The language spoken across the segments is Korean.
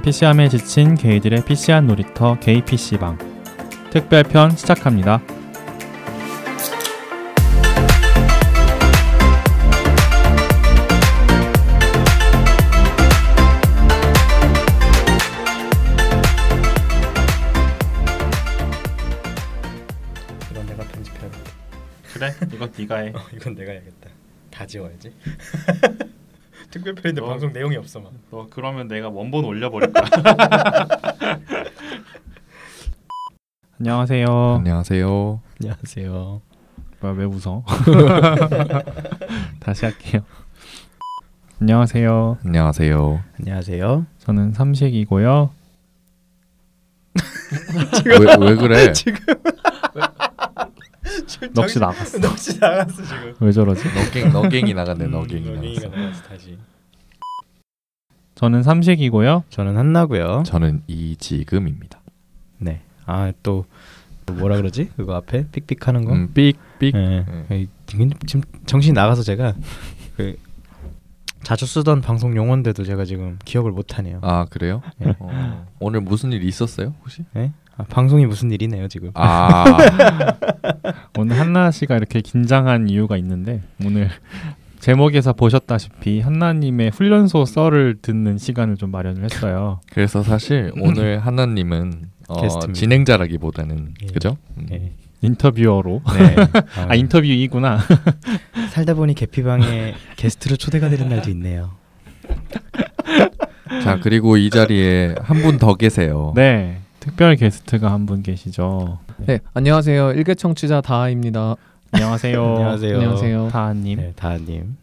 PC함에 지친 게이들의 PC한 놀이터 게이 PC방 특별편 시작합니다. 이건 내가 편집해야겠다. 그래? 이건 네가 해. 이건 내가 해야겠다. 다 지워야지. 특별편인데 방송 내용이 없어 막. 너 그러면 내가 원본 올려버릴 거야. 안녕하세요. 안녕하세요. 안녕하세요. 뭐야, 왜 웃어? 다시 할게요. 안녕하세요. 안녕하세요. 안녕하세요. 저는 삼식이고요. 왜 그래? 지금 넋이 나갔어. 넋이 나갔어 지금. 왜 저러지? 너갱이 나갔네. 너갱이 너갱이가 나갔어. 나갔어 다시. 저는 삼식이고요. 저는 한나고요. 저는 이지금입니다. 네. 아 또 뭐라 그러지? 그거 앞에 삑삑하는 거. 삑삑. 네. 지금 정신 나가서 제가 그 자주 쓰던 방송 용어인데도 제가 지금 기억을 못 하네요. 아 그래요? 네. 오늘 무슨 일 있었어요 혹시? 네? 아, 방송이 무슨 일이네요 지금. 아 오늘 한나 씨가 이렇게 긴장한 이유가 있는데 오늘 제목에서 보셨다시피 한나님의 훈련소 썰을 듣는 시간을 좀 마련을 했어요. 그래서 사실 오늘 하나님은 게스트입니다. 진행자라기보다는 예. 그죠? 네. 인터뷰어로. 네. 아 인터뷰이구나. 살다 보니 개피방에 게스트로 초대가 되는 날도 있네요. 자 그리고 이 자리에 한 분 더 계세요. 네. 특별 게스트가 한 분 계시죠. 네, 안녕하세요. 일개 청취자 다하입니다. 안녕하세요. 안녕하세요. 안녕하세요. 다하님. 네, 다하님.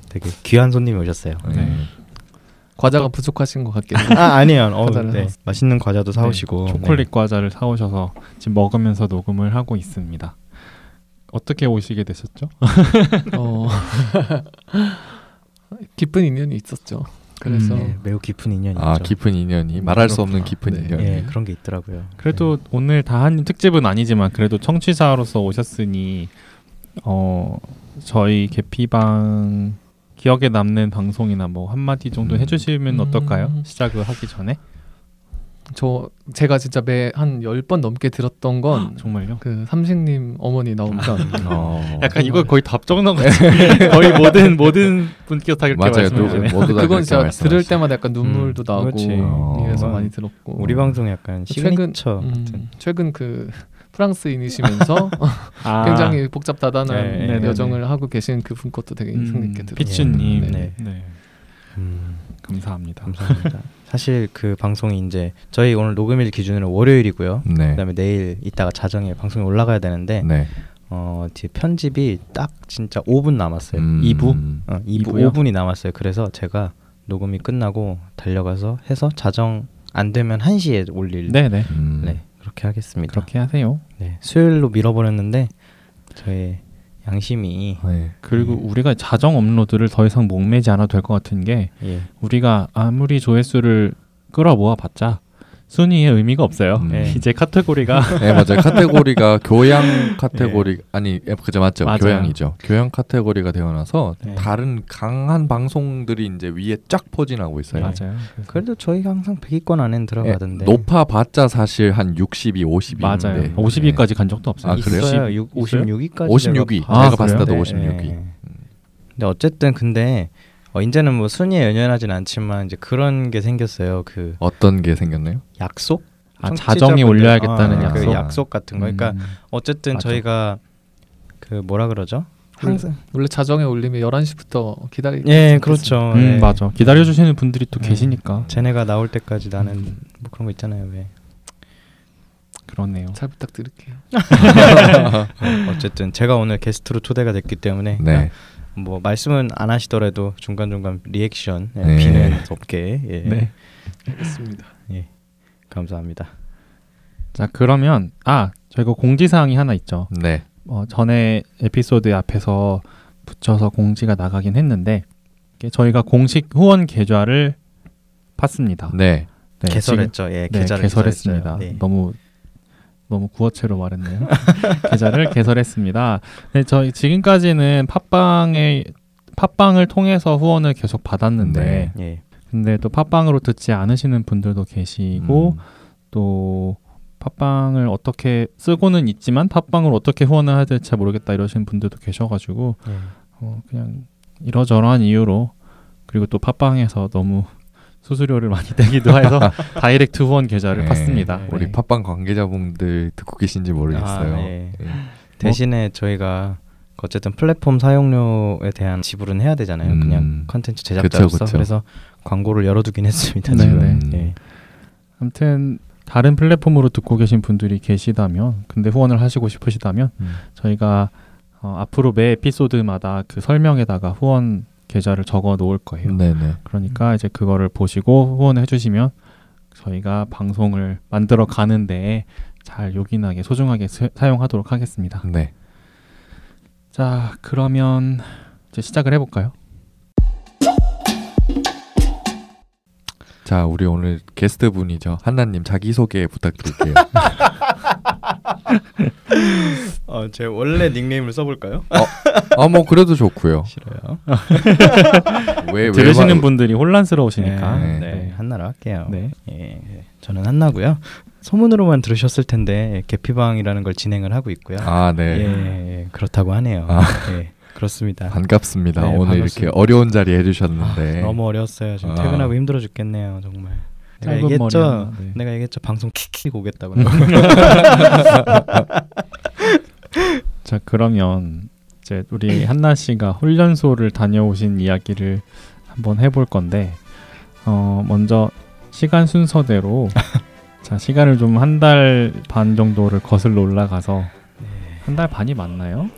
되게 귀한 손님이 오셨어요. 네. 과자가 부족하신 것 같겠네요. 아 아니에요. 과자를 네. 맛있는 과자도 사오시고 초콜릿 과자를 사오셔서 지금 먹으면서 녹음을 하고 있습니다. 어떻게 오시게 되셨죠? 기쁜 인연이 있었죠. 그래서 네, 매우 깊은 인연이죠. 아 깊은 인연이 말할 수 없는 깊은 네. 인연. 예, 그런 게 있더라고요. 그래도 오늘 다하님 특집은 아니지만 그래도 청취자로서 오셨으니 저희 개피방 기억에 남는 방송이나 뭐 한마디 정도 해주시면 어떨까요? 시작을 하기 전에. 제가 진짜 매 한 10번 넘게 들었던 건 정말요? 그 삼식님 어머니 나온 편. 약간 이거 거의 답정너 같은 거의 모든 분께서 다 이렇게 맞아요. 말씀해주시네. 모두 다 그건 그렇게 진짜 말씀하시죠. 들을 때마다 약간 눈물도 나고 그렇지. 이래서 어. 많이 들었고. 우리 방송 약간 시그니처 최근 그 프랑스인이시면서 아, 굉장히 복잡다단한 네, 여정을 하고 계신 그분 것도 되게 인상 깊게 들었어요. 피츠님. 네. 네. 감사합니다. 감사합니다. 사실 그 방송이 이제 저희 오늘 녹음일 기준으로 월요일이고요. 네. 그다음에 내일 이따가 자정에 방송이 올라가야 되는데 네. 뒤에 편집이 딱 진짜 5분 남았어요. 2부 2부 2부요? 5분이 남았어요. 그래서 제가 녹음이 끝나고 달려가서 해서 자정 안 되면 1시에 올릴 네네. 네, 그렇게 하겠습니다. 그렇게 하세요. 네, 수요일로 밀어버렸는데 저의 양심이 네. 그리고 우리가 자정 업로드를 더 이상 목매지 않아도 될 것 같은 게 예. 우리가 아무리 조회수를 끌어모아 봤자 순위에 의미가 없어요. 네. 이제 카테고리가 네 맞아요. 카테고리가 교양 카테고리 아니 그죠 맞죠. 맞아요. 교양이죠. 교양 카테고리가 되어나서 네. 다른 강한 방송들이 이제 위에 쫙 포진하고 있어요. 맞아요. 그래서 그래도 저희가 항상 100위권 안에 들어가던데. 높아봤자 사실 한 60위, 50위. 맞아요. 50위까지 간 적도 없어요. 아, 그래요? 있어요. 56위까지 56위. 아, 제가 봤을 때도 그래요? 56위. 근데 어쨌든 근데 이제는 뭐 순위에 연연하진 않지만 이제 그런 게 생겼어요. 그 어떤 게 생겼나요? 약속? 아, 자정에 올려야겠다는 약속. 그 약속. 약속 같은 거. 그러니까 어쨌든 맞아. 저희가 그 뭐라 그러죠? 항상 원래 자정에 올리면 11시부터 기다리고 예, 그렇죠. 예. 맞아. 기다려주시는 분들이 또 계시니까. 쟤네가 나올 때까지 나는 뭐 그런 거 있잖아요. 왜? 그렇네요. 잘 부탁드릴게요. 어쨌든 제가 오늘 게스트로 초대가 됐기 때문에 네. 뭐 말씀은 안 하시더라도 중간중간 리액션 네. 비는 없게 예. 네. 알겠습니다. 예. 감사합니다. 자 그러면 저희가 공지사항이 하나 있죠. 네. 전에 에피소드 앞에서 붙여서 공지가 나가긴 했는데 저희가 공식 후원 계좌를 팠습니다. 네. 네, 개설했죠. 예, 네, 계좌를 개설했습니다. 개설했어요. 네. 너무 구어체로 말했네요. 계좌를 개설했습니다. 네, 저희 지금까지는 팟빵을 통해서 후원을 계속 받았는데 예. 근데 또 팟빵으로 듣지 않으시는 분들도 계시고 또 팟빵을 어떻게 쓰고는 있지만 팟빵을 어떻게 후원을 해야 될지 잘 모르겠다 이러시는 분들도 계셔가지고 그냥 이러저러한 이유로 그리고 또 팟빵에서 너무 수수료를 많이 떼기도 해서 다이렉트 후원 계좌를 팠습니다. 우리 팟빵 관계자분들 듣고 계신지 모르겠어요. 대신에 저희가 어쨌든 플랫폼 사용료에 대한 지불은 해야 되잖아요. 그냥 컨텐츠 제작자로서. 그쵸. 그래서 광고를 열어두긴 했습니다. 네네. 지금. 아무튼 다른 플랫폼으로 듣고 계신 분들이 계시다면 근데 후원을 하시고 싶으시다면 저희가 앞으로 매 에피소드마다 그 설명에다가 후원 계좌를 적어 놓을 거예요. 네네. 그러니까 이제 그거를 보시고 후원해 주시면 저희가 방송을 만들어 가는데 잘 요긴하게 소중하게 사용하도록 하겠습니다. 네. 자, 그러면 이제 시작을 해볼까요? 자, 우리 오늘 게스트 분이죠. 한나님 자기소개 부탁드릴게요. 제 원래 닉네임을 써볼까요? 뭐 그래도 좋고요. 싫어요. 왜 들으시는 분들이 혼란스러우시니까 네, 한나로 할게요. 네. 저는 한나고요. 소문으로만 들으셨을 텐데 개피방이라는 걸 진행을 하고 있고요. 네. 그렇다고 하네요. 그렇습니다. 반갑습니다. 네, 오늘 반갑습니다. 이렇게 어려운 자리 해주셨는데 너무 어려웠어요. 지금 퇴근하고 힘들어 죽겠네요. 정말. 내가 얘기했죠. 방송 키키고 오겠다고. 자, 그러면 이제 우리 한나 씨가 훈련소를 다녀오신 이야기를 한번 해볼 건데 먼저 시간 순서대로 자, 시간을 좀 한 달 반 정도를 거슬러 올라가서 한 달 반이 맞나요?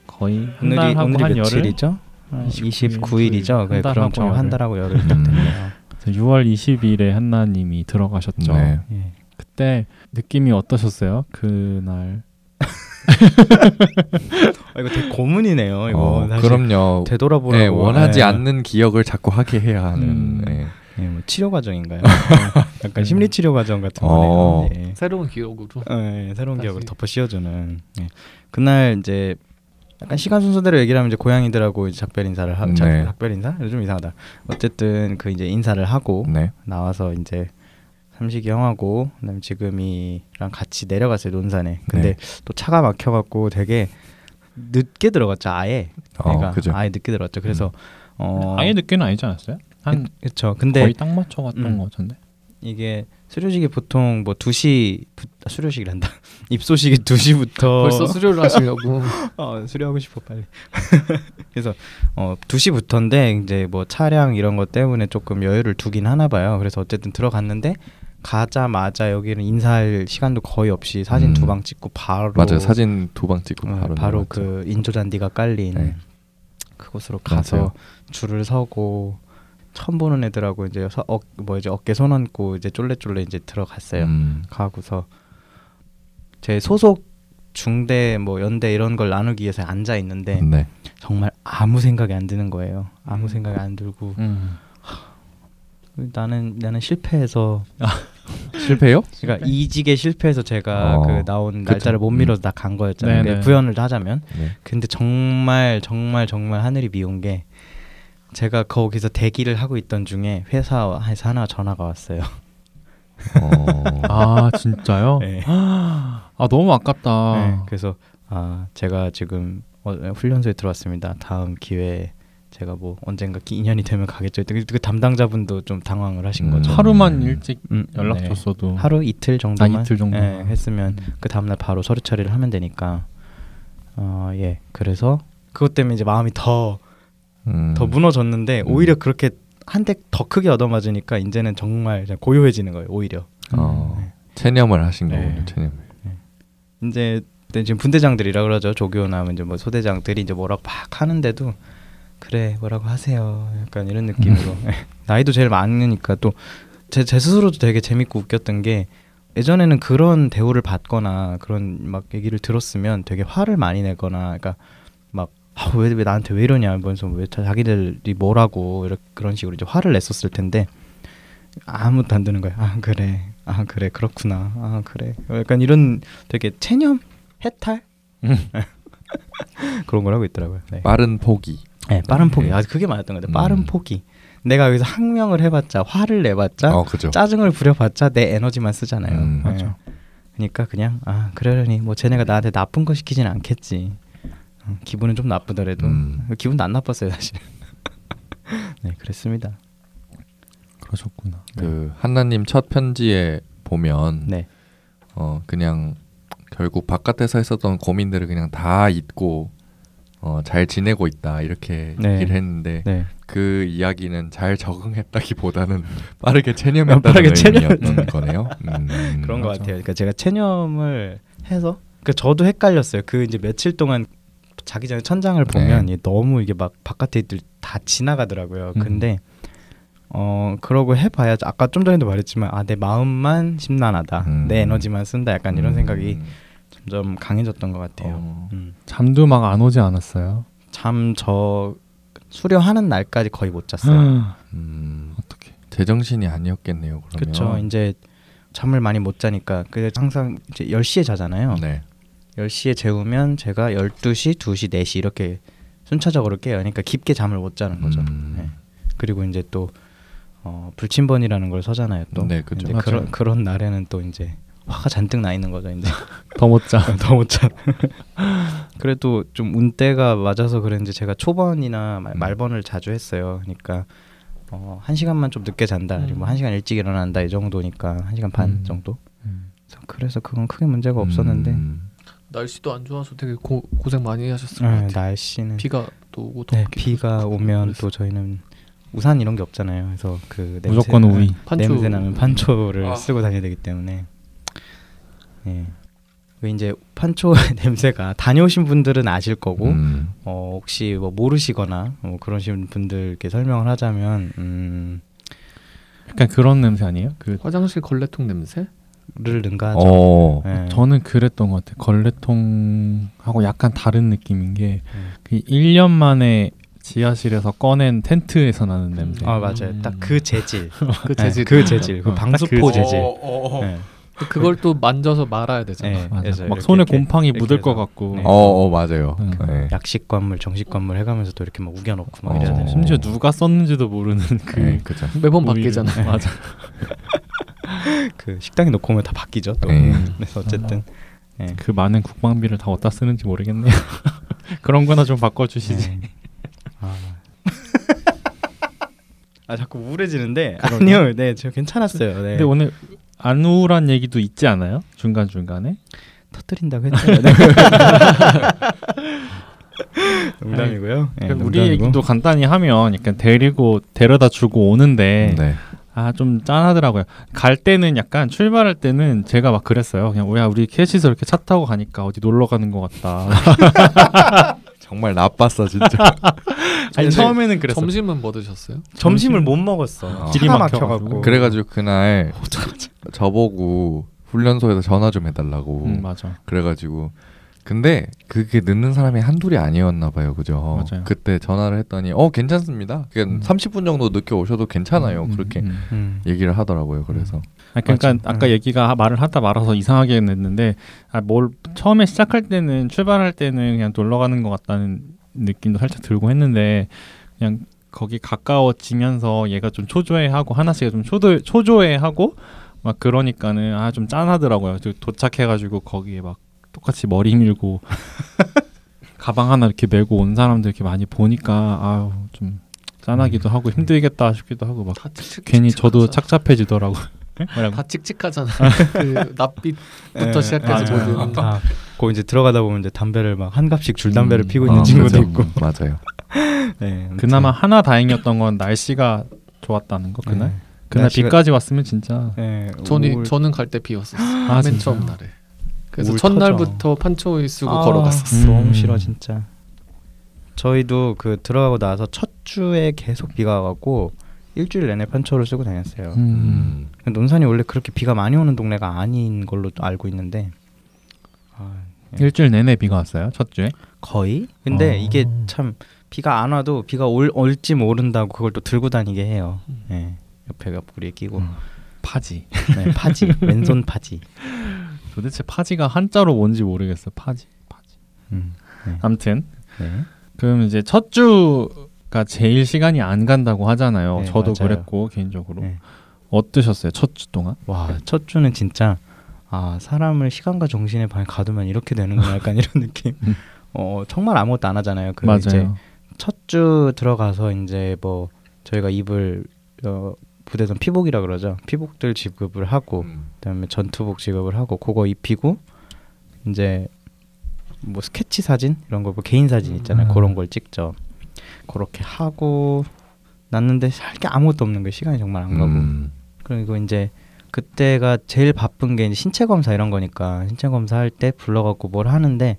거의 한 달 하고 한 열흘? 며칠이죠? 29일이죠. 그럼 저 한 달하고 열흘 딱 됐네요. 6월 20일에 한나님이 들어가셨죠. 네. 그때 느낌이 어떠셨어요? 그날 이거 되게 고문이네요. 이거 사실 그럼요. 되돌아보라고. 네, 원하지 않는 기억을 자꾸 하게 해야 하는. 뭐 치료 과정인가요? 약간 심리 치료 과정 같은 거네요. 새로운 기억으로. 새로운 기억으로 덮어 씌워주는. 그날 이제 약간 시간 순서대로 얘기를 하면 이제 고양이들하고 이제 작별 인사를 하고 작별 인사? 좀 이상하다. 어쨌든 그 이제 인사를 하고 나와서 이제 삼식이 형하고 그다음에 지금이랑 같이 내려갔어요, 논산에. 근데 또 차가 막혀갖고 되게 늦게 들어갔죠, 아예. 그죠. 아예 늦게 들어갔죠. 그래서 아예 늦게는 아니지 않았어요? 그렇죠. 근데 거의 딱 맞춰 갔던 거 같은데. 이게 수료식이 보통 뭐 2시 수료식이란다. 입소식이 2시부터 벌써 수료를 하시려고. 수료하고 싶어 빨리. 그래서 2시부터인데 이제 뭐 차량 이런 것 때문에 조금 여유를 두긴 하나 봐요. 그래서 어쨌든 들어갔는데 가자마자 여기는 인사할 시간도 거의 없이 사진 2방 찍고 바로 맞아요. 사진 2방 찍고 바로 그 인조 잔디가 깔린 그곳으로 가서 줄을 서고 처음 보는 애들하고 이제 이제 어깨 손 얹고 이제 쫄래쫄래 이제 들어갔어요. 가고서 제 소속 중대 뭐 연대 이런 걸 나누기 위해서 앉아 있는데 정말 아무 생각이 안 드는 거예요. 아무 생각이 안 들고 나는 실패해서 실패요? 그러니까 이직에 실패해서 제가 그 나온 날짜를 못 미뤄서 다 간 거였잖아요. 구현을 하자면. 근데 정말 하늘이 미운 게 제가 거기서 대기를 하고 있던 중에 회사에서 하나 전화가 왔어요. 아 진짜요? 너무 아깝다. 그래서 제가 지금 훈련소에 들어왔습니다. 다음 기회에 제가 뭐 언젠가 인연이 되면 가겠죠. 그 담당자분도 좀 당황을 하신 거죠. 하루만 일찍 연락 줬어도 하루 이틀 정도만 이틀 정도 했으면 그 다음날 바로 서류 처리를 하면 되니까 그래서 그것 때문에 이제 마음이 더 무너졌는데 오히려 그렇게 한 대 더 크게 얻어맞으니까 이제는 정말 고요해지는 거예요. 오히려 체념을 하신 거군요. 체념. 이제 지금 분대장들이라 그러죠. 조교나 이제 뭐 소대장들이 이제 뭐라고 막 하는데도 그래 뭐라고 하세요. 약간 이런 느낌으로 나이도 제일 많으니까 또 제 스스로도 되게 재밌고 웃겼던 게 예전에는 그런 대우를 받거나 그런 막 얘기를 들었으면 되게 화를 많이 내거나 그러니까 막 왜 나한테 왜 이러냐 하면서 왜 자기들이 뭐라고 그런 식으로 이제 화를 냈었을 텐데 아무것도 안 드는 거야. 그래 그렇구나. 그래 약간 이런 되게 체념 해탈 그런 걸 하고 있더라고요. 빠른 포기. 빠른 포기. 그게 맞았던 것 같아요. 빠른 포기. 내가 여기서 항명을 해봤자 화를 내봤자 그죠. 짜증을 부려봤자 내 에너지만 쓰잖아요. 맞아. 그러니까 그냥 그러려니 뭐 쟤네가 나한테 나쁜 거 시키진 않겠지. 기분은 좀 나쁘더라도 기분도 안 나빴어요 사실. 네 그랬습니다. 그러셨구나. 그 한나님 첫 편지에 보면 네. 그냥 결국 바깥에서 했었던 고민들을 그냥 다 잊고 잘 지내고 있다 이렇게 네. 얘기를 했는데 네. 그 이야기는 잘 적응했다기보다는 빠르게 체념했다는 의미였던 거네요. 그런 것 맞아. 같아요. 그러니까 제가 체념을 해서 저도 헷갈렸어요. 그 이제 며칠 동안 자기 전에 천장을 보면 너무 이게 막 바깥에 있들 다 지나가더라고요. 근데 그러고 해봐야 아까 좀 전에도 말했지만 내 마음만 심란하다. 내 에너지만 쓴다. 약간 이런 생각이 점점 강해졌던 것 같아요. 잠도 막 안 오지 않았어요? 잠 수료하는 날까지 거의 못 잤어요. 어떻게? 제정신이 아니었겠네요. 그러면. 그렇죠. 이제 잠을 많이 못 자니까 항상 이제 10시에 자잖아요. 네. 10시에 재우면 제가 12시, 2시, 4시 이렇게 순차적으로 깨요. 그러니까 깊게 잠을 못 자는 거죠. 네. 그리고 이제 또 불침번이라는 걸 서잖아요. 또 네, 그죠. 그런 날에는 또 이제 화가 잔뜩 나 있는 거죠. 이제 더 못 자. 더 못 자. 그래도 좀 운때가 맞아서 그랬는지 제가 초번이나 말번을 자주 했어요. 그러니까 1시간만 좀 늦게 잔다. 뭐 1시간 일찍 일어난다 이 정도니까 1시간 반 정도. 그래서 그건 크게 문제가 없었는데 날씨도 안 좋아서 되게 고생 많이 하셨을 것 같아요. 날씨는 비가 또 오고 비가 오면 또 저희는 우산 이런 게 없잖아요. 그래서 그 무조건 우위. 냄새 나는 판초를 쓰고 다녀야 되기 때문에 이제 판초 냄새가 다녀오신 분들은 아실 거고 혹시 뭐 모르시거나 그러신 분들께 설명을 하자면 약간 그런 냄새 아니에요? 그 화장실 걸레통 냄새? 를 능가하죠. 저는 그랬던 것 같아요. 걸레통하고 약간 다른 느낌인 게 그 1년 만에 지하실에서 꺼낸 텐트에서 나는 냄새. 맞아요. 딱 그 재질. 그 재질. 그 방수포 재질. 그걸 또 만져서 말아야 되잖아. 맞아. 막 손에 곰팡이 묻을 것 같고. 맞아요. 약식관물, 정식관물 해가면서 또 이렇게 막 우겨놓고 막 이래야 되는. 심지어 누가 썼는지도 모르는 그죠. 매번 바뀌잖아. 맞아. 그 식당에 놓고 오면 다 바뀌죠. 또. 그래서 어쨌든 그 많은 국방비를 다 어디다 쓰는지 모르겠네요. 그런 거나 좀 바꿔주시지. 자꾸 우울해지는데 아니요. 네, 저 괜찮았어요. 네. 근데 오늘 안 우울한 얘기도 있지 않아요? 중간중간에? 터뜨린다고 했잖아요. 농담이고요. 우리 얘기도 간단히 하면 약간 데려다 주고 오는데 좀 짠하더라고요. 갈 때는 약간 출발할 때는 제가 막 그랬어요. 그냥 우리 셋이서 이렇게 차 타고 가니까 어디 놀러 가는 것 같다. 정말 나빴어 진짜. 아니 처음에는 그랬어. 점심은 뭐 드셨어요? 점심을 못 먹었어. 길이 막혀가지고. 그래가지고 그날 저보고 훈련소에서 전화 좀 해달라고. 맞아. 그래가지고 근데 그게 늦는 사람이 한둘이 아니었나 봐요. 그죠? 맞아요. 그때 전화를 했더니 괜찮습니다. 그냥 30분 정도 늦게 오셔도 괜찮아요. 그렇게 얘기를 하더라고요. 그래서 그러니까 아까 얘기가 말을 하다 말아서 이상하게 됐는데 뭘 처음에 시작할 때는 출발할 때는 그냥 놀러 가는 것 같다는 느낌도 살짝 들고 했는데 그냥 거기 가까워지면서 얘가 좀 초조해하고 하나씩가 좀 초조해하고 막 그러니까는 좀 짠하더라고요. 도착해가지고 거기에 막 똑같이 머리 밀고 가방 하나 이렇게 메고 온 사람들 이렇게 많이 보니까 좀 짠하기도 하고 힘들겠다 싶기도 하고 막 괜히 저도 착잡해지더라고. 다 칙칙하잖아. 그 낯빛부터 시작해서 모든. 거기 이제 들어가다 보면 이제 담배를 막 한 갑씩 줄 담배를 피고 있는 친구도 있고. 맞아요. 네, 그나마 하나 다행이었던 건 날씨가 좋았다는 거 그날. 그날 비까지 왔으면 진짜. 저는 갈 때 비였었어. 맨 처음 날에. 그래서 첫날부터 판초이 쓰고 걸어갔었어. 너무 싫어 진짜. 저희도 그 들어가고 나서 첫 주에 계속 비가 와갖고 일주일 내내 판초를 쓰고 다녔어요. 논산이 원래 그렇게 비가 많이 오는 동네가 아닌 걸로 알고 있는데 일주일 내내 비가 왔어요? 첫 주에? 거의? 근데 이게 참 비가 안 와도 비가 올지 모른다고 그걸 또 들고 다니게 해요. 옆에 옆구리에 끼고 파지. 파지. 왼손 파지. 도대체 파지가 한자로 뭔지 모르겠어. 파지. 아무튼 그럼 이제 첫 주 주가 제일 시간이 안 간다고 하잖아요. 네, 저도 맞아요. 그랬고 개인적으로. 네. 어떠셨어요? 첫 주 동안? 와, 첫 주는 진짜 사람을 시간과 정신의 방에 가두면 이렇게 되는구나 약간 이런 느낌. 정말 아무것도 안 하잖아요. 맞아요. 이제 첫 주 들어가서 이제 뭐 저희가 입을 부대던 피복이라 그러죠. 피복들 지급을 하고 그다음에 전투복 지급을 하고 그거 입히고 이제 뭐 스케치 사진 이런 거 뭐 개인 사진 있잖아요. 그런 걸 찍죠. 그렇게 하고 났는데 할 게 아무것도 없는 거예요. 시간이 정말 안 가고. 그리고 이제 그때가 제일 바쁜 게 이제 신체 검사 이런 거니까 신체 검사할 때 불러갖고 뭘 하는데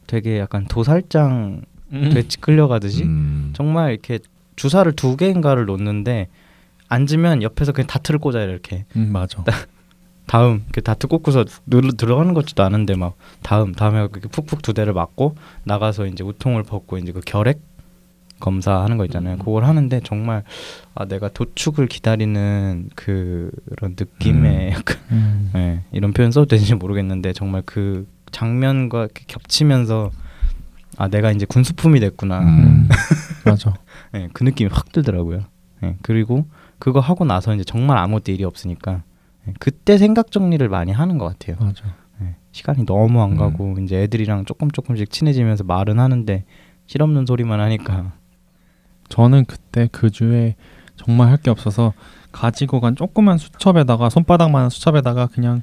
되게 약간 도살장 돼지 끌려가듯이 정말 이렇게 주사를 2개인가를 놓는데 앉으면 옆에서 그냥 다트를 꽂아요 이렇게. 맞아. 다음 그 다트 꽂고서 들어가는 것도 아는데 막 다음에 푹푹 2대를 맞고 나가서 이제 우통을 벗고 이제 그 결핵 검사하는 거 있잖아요. 그걸 하는데 정말 내가 도축을 기다리는 그런 느낌의 약간 네, 이런 표현 써도 되는지 모르겠는데 정말 그 장면과 이렇게 겹치면서 내가 이제 군수품이 됐구나. 맞아. 네, 그 느낌이 확 들더라고요. 네, 그리고 그거 하고 나서 이제 정말 아무것도 일이 없으니까 그때 생각 정리를 많이 하는 것 같아요. 맞아. 네, 시간이 너무 안 가고 이제 애들이랑 조금씩 친해지면서 말은 하는데 실없는 소리만 하니까. 저는 그때 그 주에 정말 할 게 없어서 가지고 간 조그만 수첩에다가 손바닥만한 수첩에다가 그냥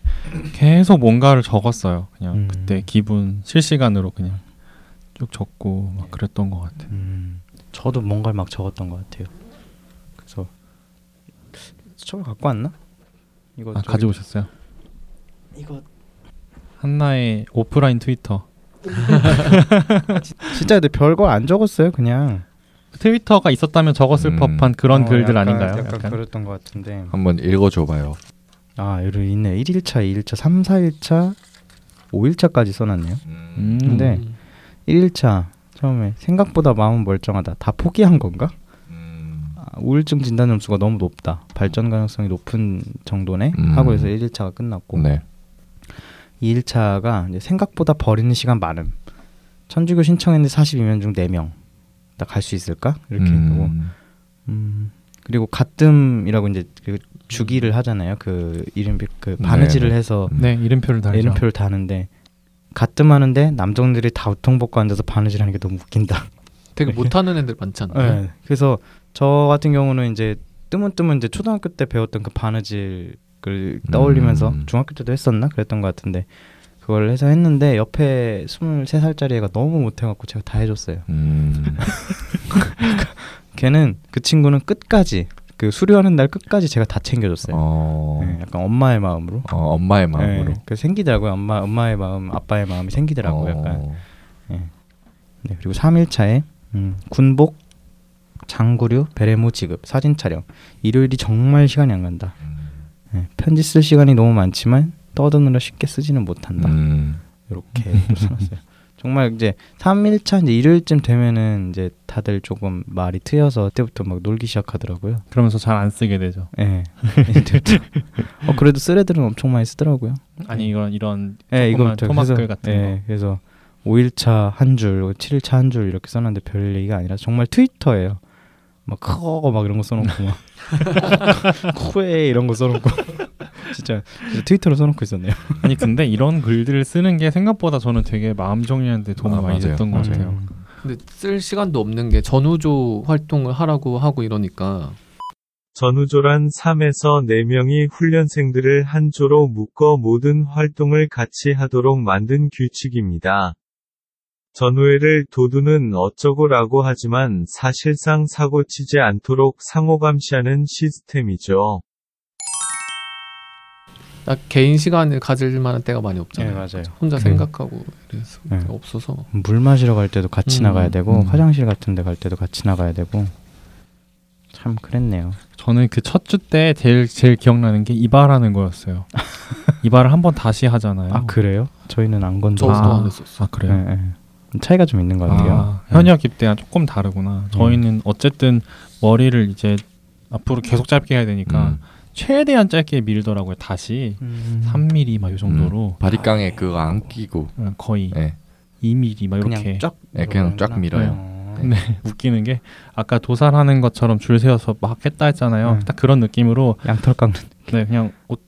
계속 뭔가를 적었어요. 그냥 그때 기분 실시간으로 그냥 쭉 적고 막 그랬던 것 같아요. 저도 뭔가를 막 적었던 것 같아요. 그래서 수첩을 갖고 왔나? 이거 가지고 오셨어요? 이거 한나의 오프라인 트위터. 진짜 근데 별거 안 적었어요. 그냥 트위터가 있었다면 적었을 법한 그런 글들 약간, 아닌가요? 약간 그랬던 것 같은데. 한번 읽어줘봐요. 여기 있네. 1일차, 2일차, 3, 4일차, 5일차까지 써놨네요. 근데 1일차 처음에 생각보다 마음은 멀쩡하다. 다 포기한 건가? 우울증 진단 점수가 너무 높다. 발전 가능성이 높은 정도네. 하고 해서 1일차가 끝났고. 네. 2일차가 이제 생각보다 버리는 시간 많음. 천주교 신청했는데 42명 중 4명. 나 갈 수 있을까? 이렇게 되고. 그리고 가뜸이라고 이제 그 주기를 하잖아요. 그 이름 그 바느질을 해서 이름표를 달죠. 이름표를 다는데 가뜸하는데 남정들이 다 우통 벗고 앉아서 바느질하는 게 너무 웃긴다. 되게 못하는 애들 많지 않나요? 네. 그래서 저 같은 경우는 이제 뜨문뜨문 이제 초등학교 때 배웠던 그 바느질을 떠올리면서 중학교 때도 했었나 그랬던 것 같은데 그걸 해서 했는데 옆에 23살짜리 애가 너무 못해갖고 제가 다 해줬어요. 걔는 그 친구는 끝까지 그 수료하는 날 끝까지 제가 다 챙겨줬어요. 네, 약간 엄마의 마음으로. 엄마의 마음으로. 네, 그 생기더라고요. 엄마의 마음, 아빠의 마음이 생기더라고요. 약간. 네, 그리고 3일차에 군복, 장구류, 베레모 지급, 사진 촬영. 일요일이 정말 시간이 안 간다. 네, 편지 쓸 시간이 너무 많지만 떠드느라 쉽게 쓰지는 못한다. 이렇게 써놨어요. 정말 이제 3일차 이제 일요일쯤 되면은 이제 다들 조금 말이 트여서 그때부터 막 놀기 시작하더라고요. 그러면서 잘 안 쓰게 되죠. 네. 그래도 쓸 애들은 엄청 많이 쓰더라고요. 아니 이런 이거 토막글 같은 거. 그래서 5일차 한 줄, 7일차 한 줄 이렇게 써놨는데 별 얘기가 아니라 정말 트위터예요. 막 크고 막 이런 거 써놓고 막 쿠에 이런 거 써놓고 진짜 트위터로 써놓고 있었네요. 아니 근데 이런 글들을 쓰는 게 생각보다 저는 되게 마음 정리하는데 도움이 많이 됐던 것 같아요. 근데 쓸 시간도 없는 게 전우조 활동을 하라고 하고 이러니까 전우조란 3에서 4명이 훈련생들을 한 조로 묶어 모든 활동을 같이 하도록 만든 규칙입니다. 전우회를 도두는 어쩌고라고 하지만 사실상 사고치지 않도록 상호감시하는 시스템이죠. 딱 개인 시간을 가질 만한 때가 많이 없잖아요. 네, 맞아요. 혼자 생각하고 그래서 없어서 물 마시러 갈 때도 같이 나가야 되고 화장실 같은 데 갈 때도 같이 나가야 되고 참 그랬네요. 저는 그 첫 주 때 제일 기억나는 게 이발하는 거였어요. 이발을 한번 다시 하잖아요. 아 그래요? 저희는 안 건조. 저도 안 했었어요. 아 그래요? 네. 차이가 좀 있는 것 같아요. 현역 입대랑 조금 다르구나. 저희는 어쨌든 머리를 이제 앞으로 계속 짧게 해야 되니까 최대한 짧게 밀더라고요. 다시 3mm 막 이 정도로. 바리깡에 그거 안 끼고 거의 2mm 막 이렇게. 그냥 쫙 그냥 쫙 밀어요. 근데 웃기는 게 아까 도살하는 것처럼 줄 세워서 막 했다 했잖아요. 딱 그런 느낌으로 양털 깎는. 네, 그냥 옷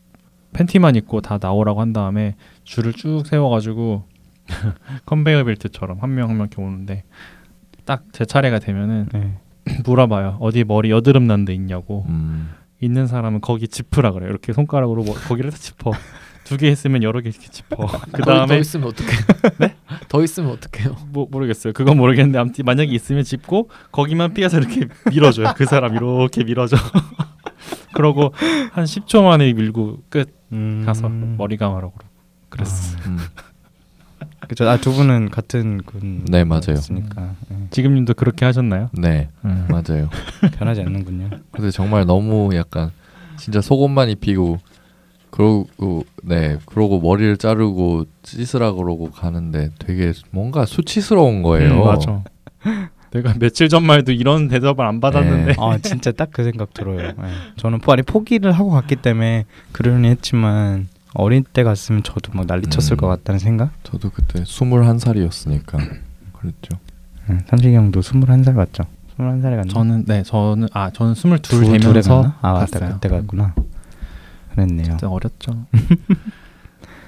팬티만 입고 다 나오라고 한 다음에 줄을 쭉 세워가지고 컨베이어 벨트처럼 한 명 한 명 이렇게 오는데 딱 제 차례가 되면은 물어봐요. 어디 머리 여드름 난 데 있냐고. 있는 사람은 거기 짚으라 그래요. 이렇게 손가락으로 거기를 다 짚어. 2개 했으면 여러 개 이렇게 짚어. 그 다음에 더 있으면 어떡해? 네? 더 있으면 어떡해요? 모르겠어요. 그건 모르겠는데 아무튼 만약에 있으면 짚고 거기만 삐어서 이렇게 밀어줘요. 그 사람 이렇게 밀어줘. 그러고 한 10초 만에 밀고 끝. 가서 머리 감으라고 그랬어. 그렇죠. 두 분은 같은 군. 네, 맞아요. 지금님도 그렇게 하셨나요? 네, 맞아요. 변하지 않는군요. 근데 정말 너무 약간 진짜 속옷만 입히고 그러고 머리를 자르고 씻으라 그러고 가는데 되게 뭔가 수치스러운 거예요. 맞아. 내가 며칠 전만 해도 이런 대접을 안 받았는데. 진짜 딱 그 생각 들어요. 저는 포기를 하고 갔기 때문에 그러니 했지만 어린 때 갔으면 저도 막 난리쳤을 것 같다는 생각? 저도 그때 21살이었으니까 그랬죠. 삼식이 형도 21살 같죠? 21살에 갔나? 저는 22 되면서 갔어요. 그때 갔구나. 그랬네요. 진짜 어렸죠.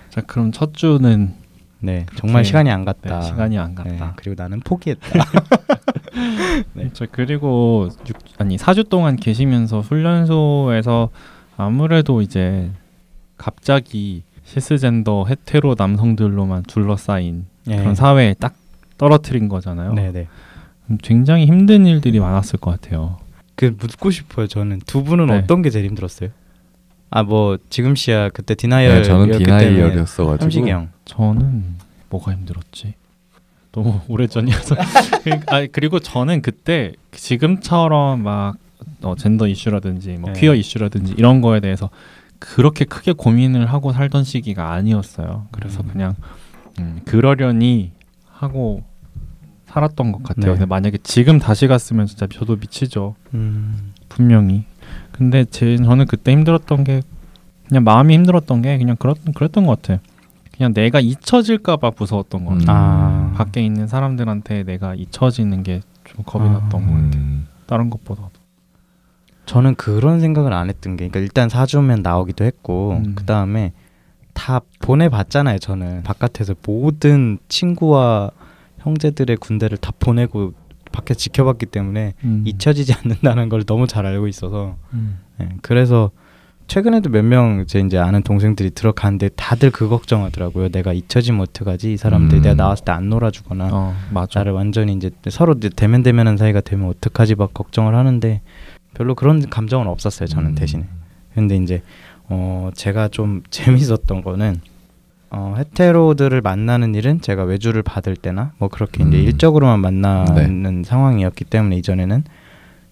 자, 그럼 첫 주는 정말 시간이 안 갔다. 시간이 안 갔다. 그리고 나는 포기했다. 그리고 4주 동안 계시면서 훈련소에서 아무래도 이제 갑자기 시스젠더 헤테로 남성들로만 둘러싸인 그런 사회에 딱 떨어뜨린 거잖아요. 네네. 굉장히 힘든 일들이 많았을 것 같아요. 묻고 싶어요. 저는 두 분은 어떤 게 제일 힘들었어요? 지금 씨야 그때 디나이얼. 저는 디나이얼이었어가지고. 삼식이 형. 저는 뭐가 힘들었지? 너무 오래전이어서. 그리고 저는 그때 지금처럼 막 젠더 이슈라든지 퀴어 이슈라든지 이런 거에 대해서 그렇게 크게 고민을 하고 살던 시기가 아니었어요. 그래서 그냥 그러려니 하고 살았던 것 같아요. 근데 만약에 지금 다시 갔으면 진짜 저도 미치죠. 분명히. 근데 저는 그때 힘들었던 게 그냥 마음이 힘들었던 게 그냥 그랬던 것 같아요. 그냥 내가 잊혀질까봐 무서웠던 것 같아요. 밖에 있는 사람들한테 내가 잊혀지는 게 좀 겁이 났던 것 같아요. 다른 것보다도. 저는 그런 생각을 안 했던 게, 그러니까 일단 4주면 나오기도 했고 그 다음에 다 보내봤잖아요. 저는 바깥에서 모든 친구와 형제들의 군대를 다 보내고 밖에 지켜봤기 때문에 잊혀지지 않는다는 걸 너무 잘 알고 있어서 그래서 최근에도 몇 명 제 이제 아는 동생들이 들어갔는데 다들 그 걱정하더라고요. 내가 잊혀지면 어떡하지? 이 사람들이 내가 나왔을 때 안 놀아주거나 나를 완전히 이제 서로 이제 대면대면한 사이가 되면 어떡하지? 막 걱정을 하는데 별로 그런 감정은 없었어요. 저는 대신에. 근데 이제 제가 좀 재밌었던 거는 헤테로들을 만나는 일은 제가 외주를 받을 때나 뭐 그렇게 이제 일적으로만 만나는 상황이었기 때문에 이전에는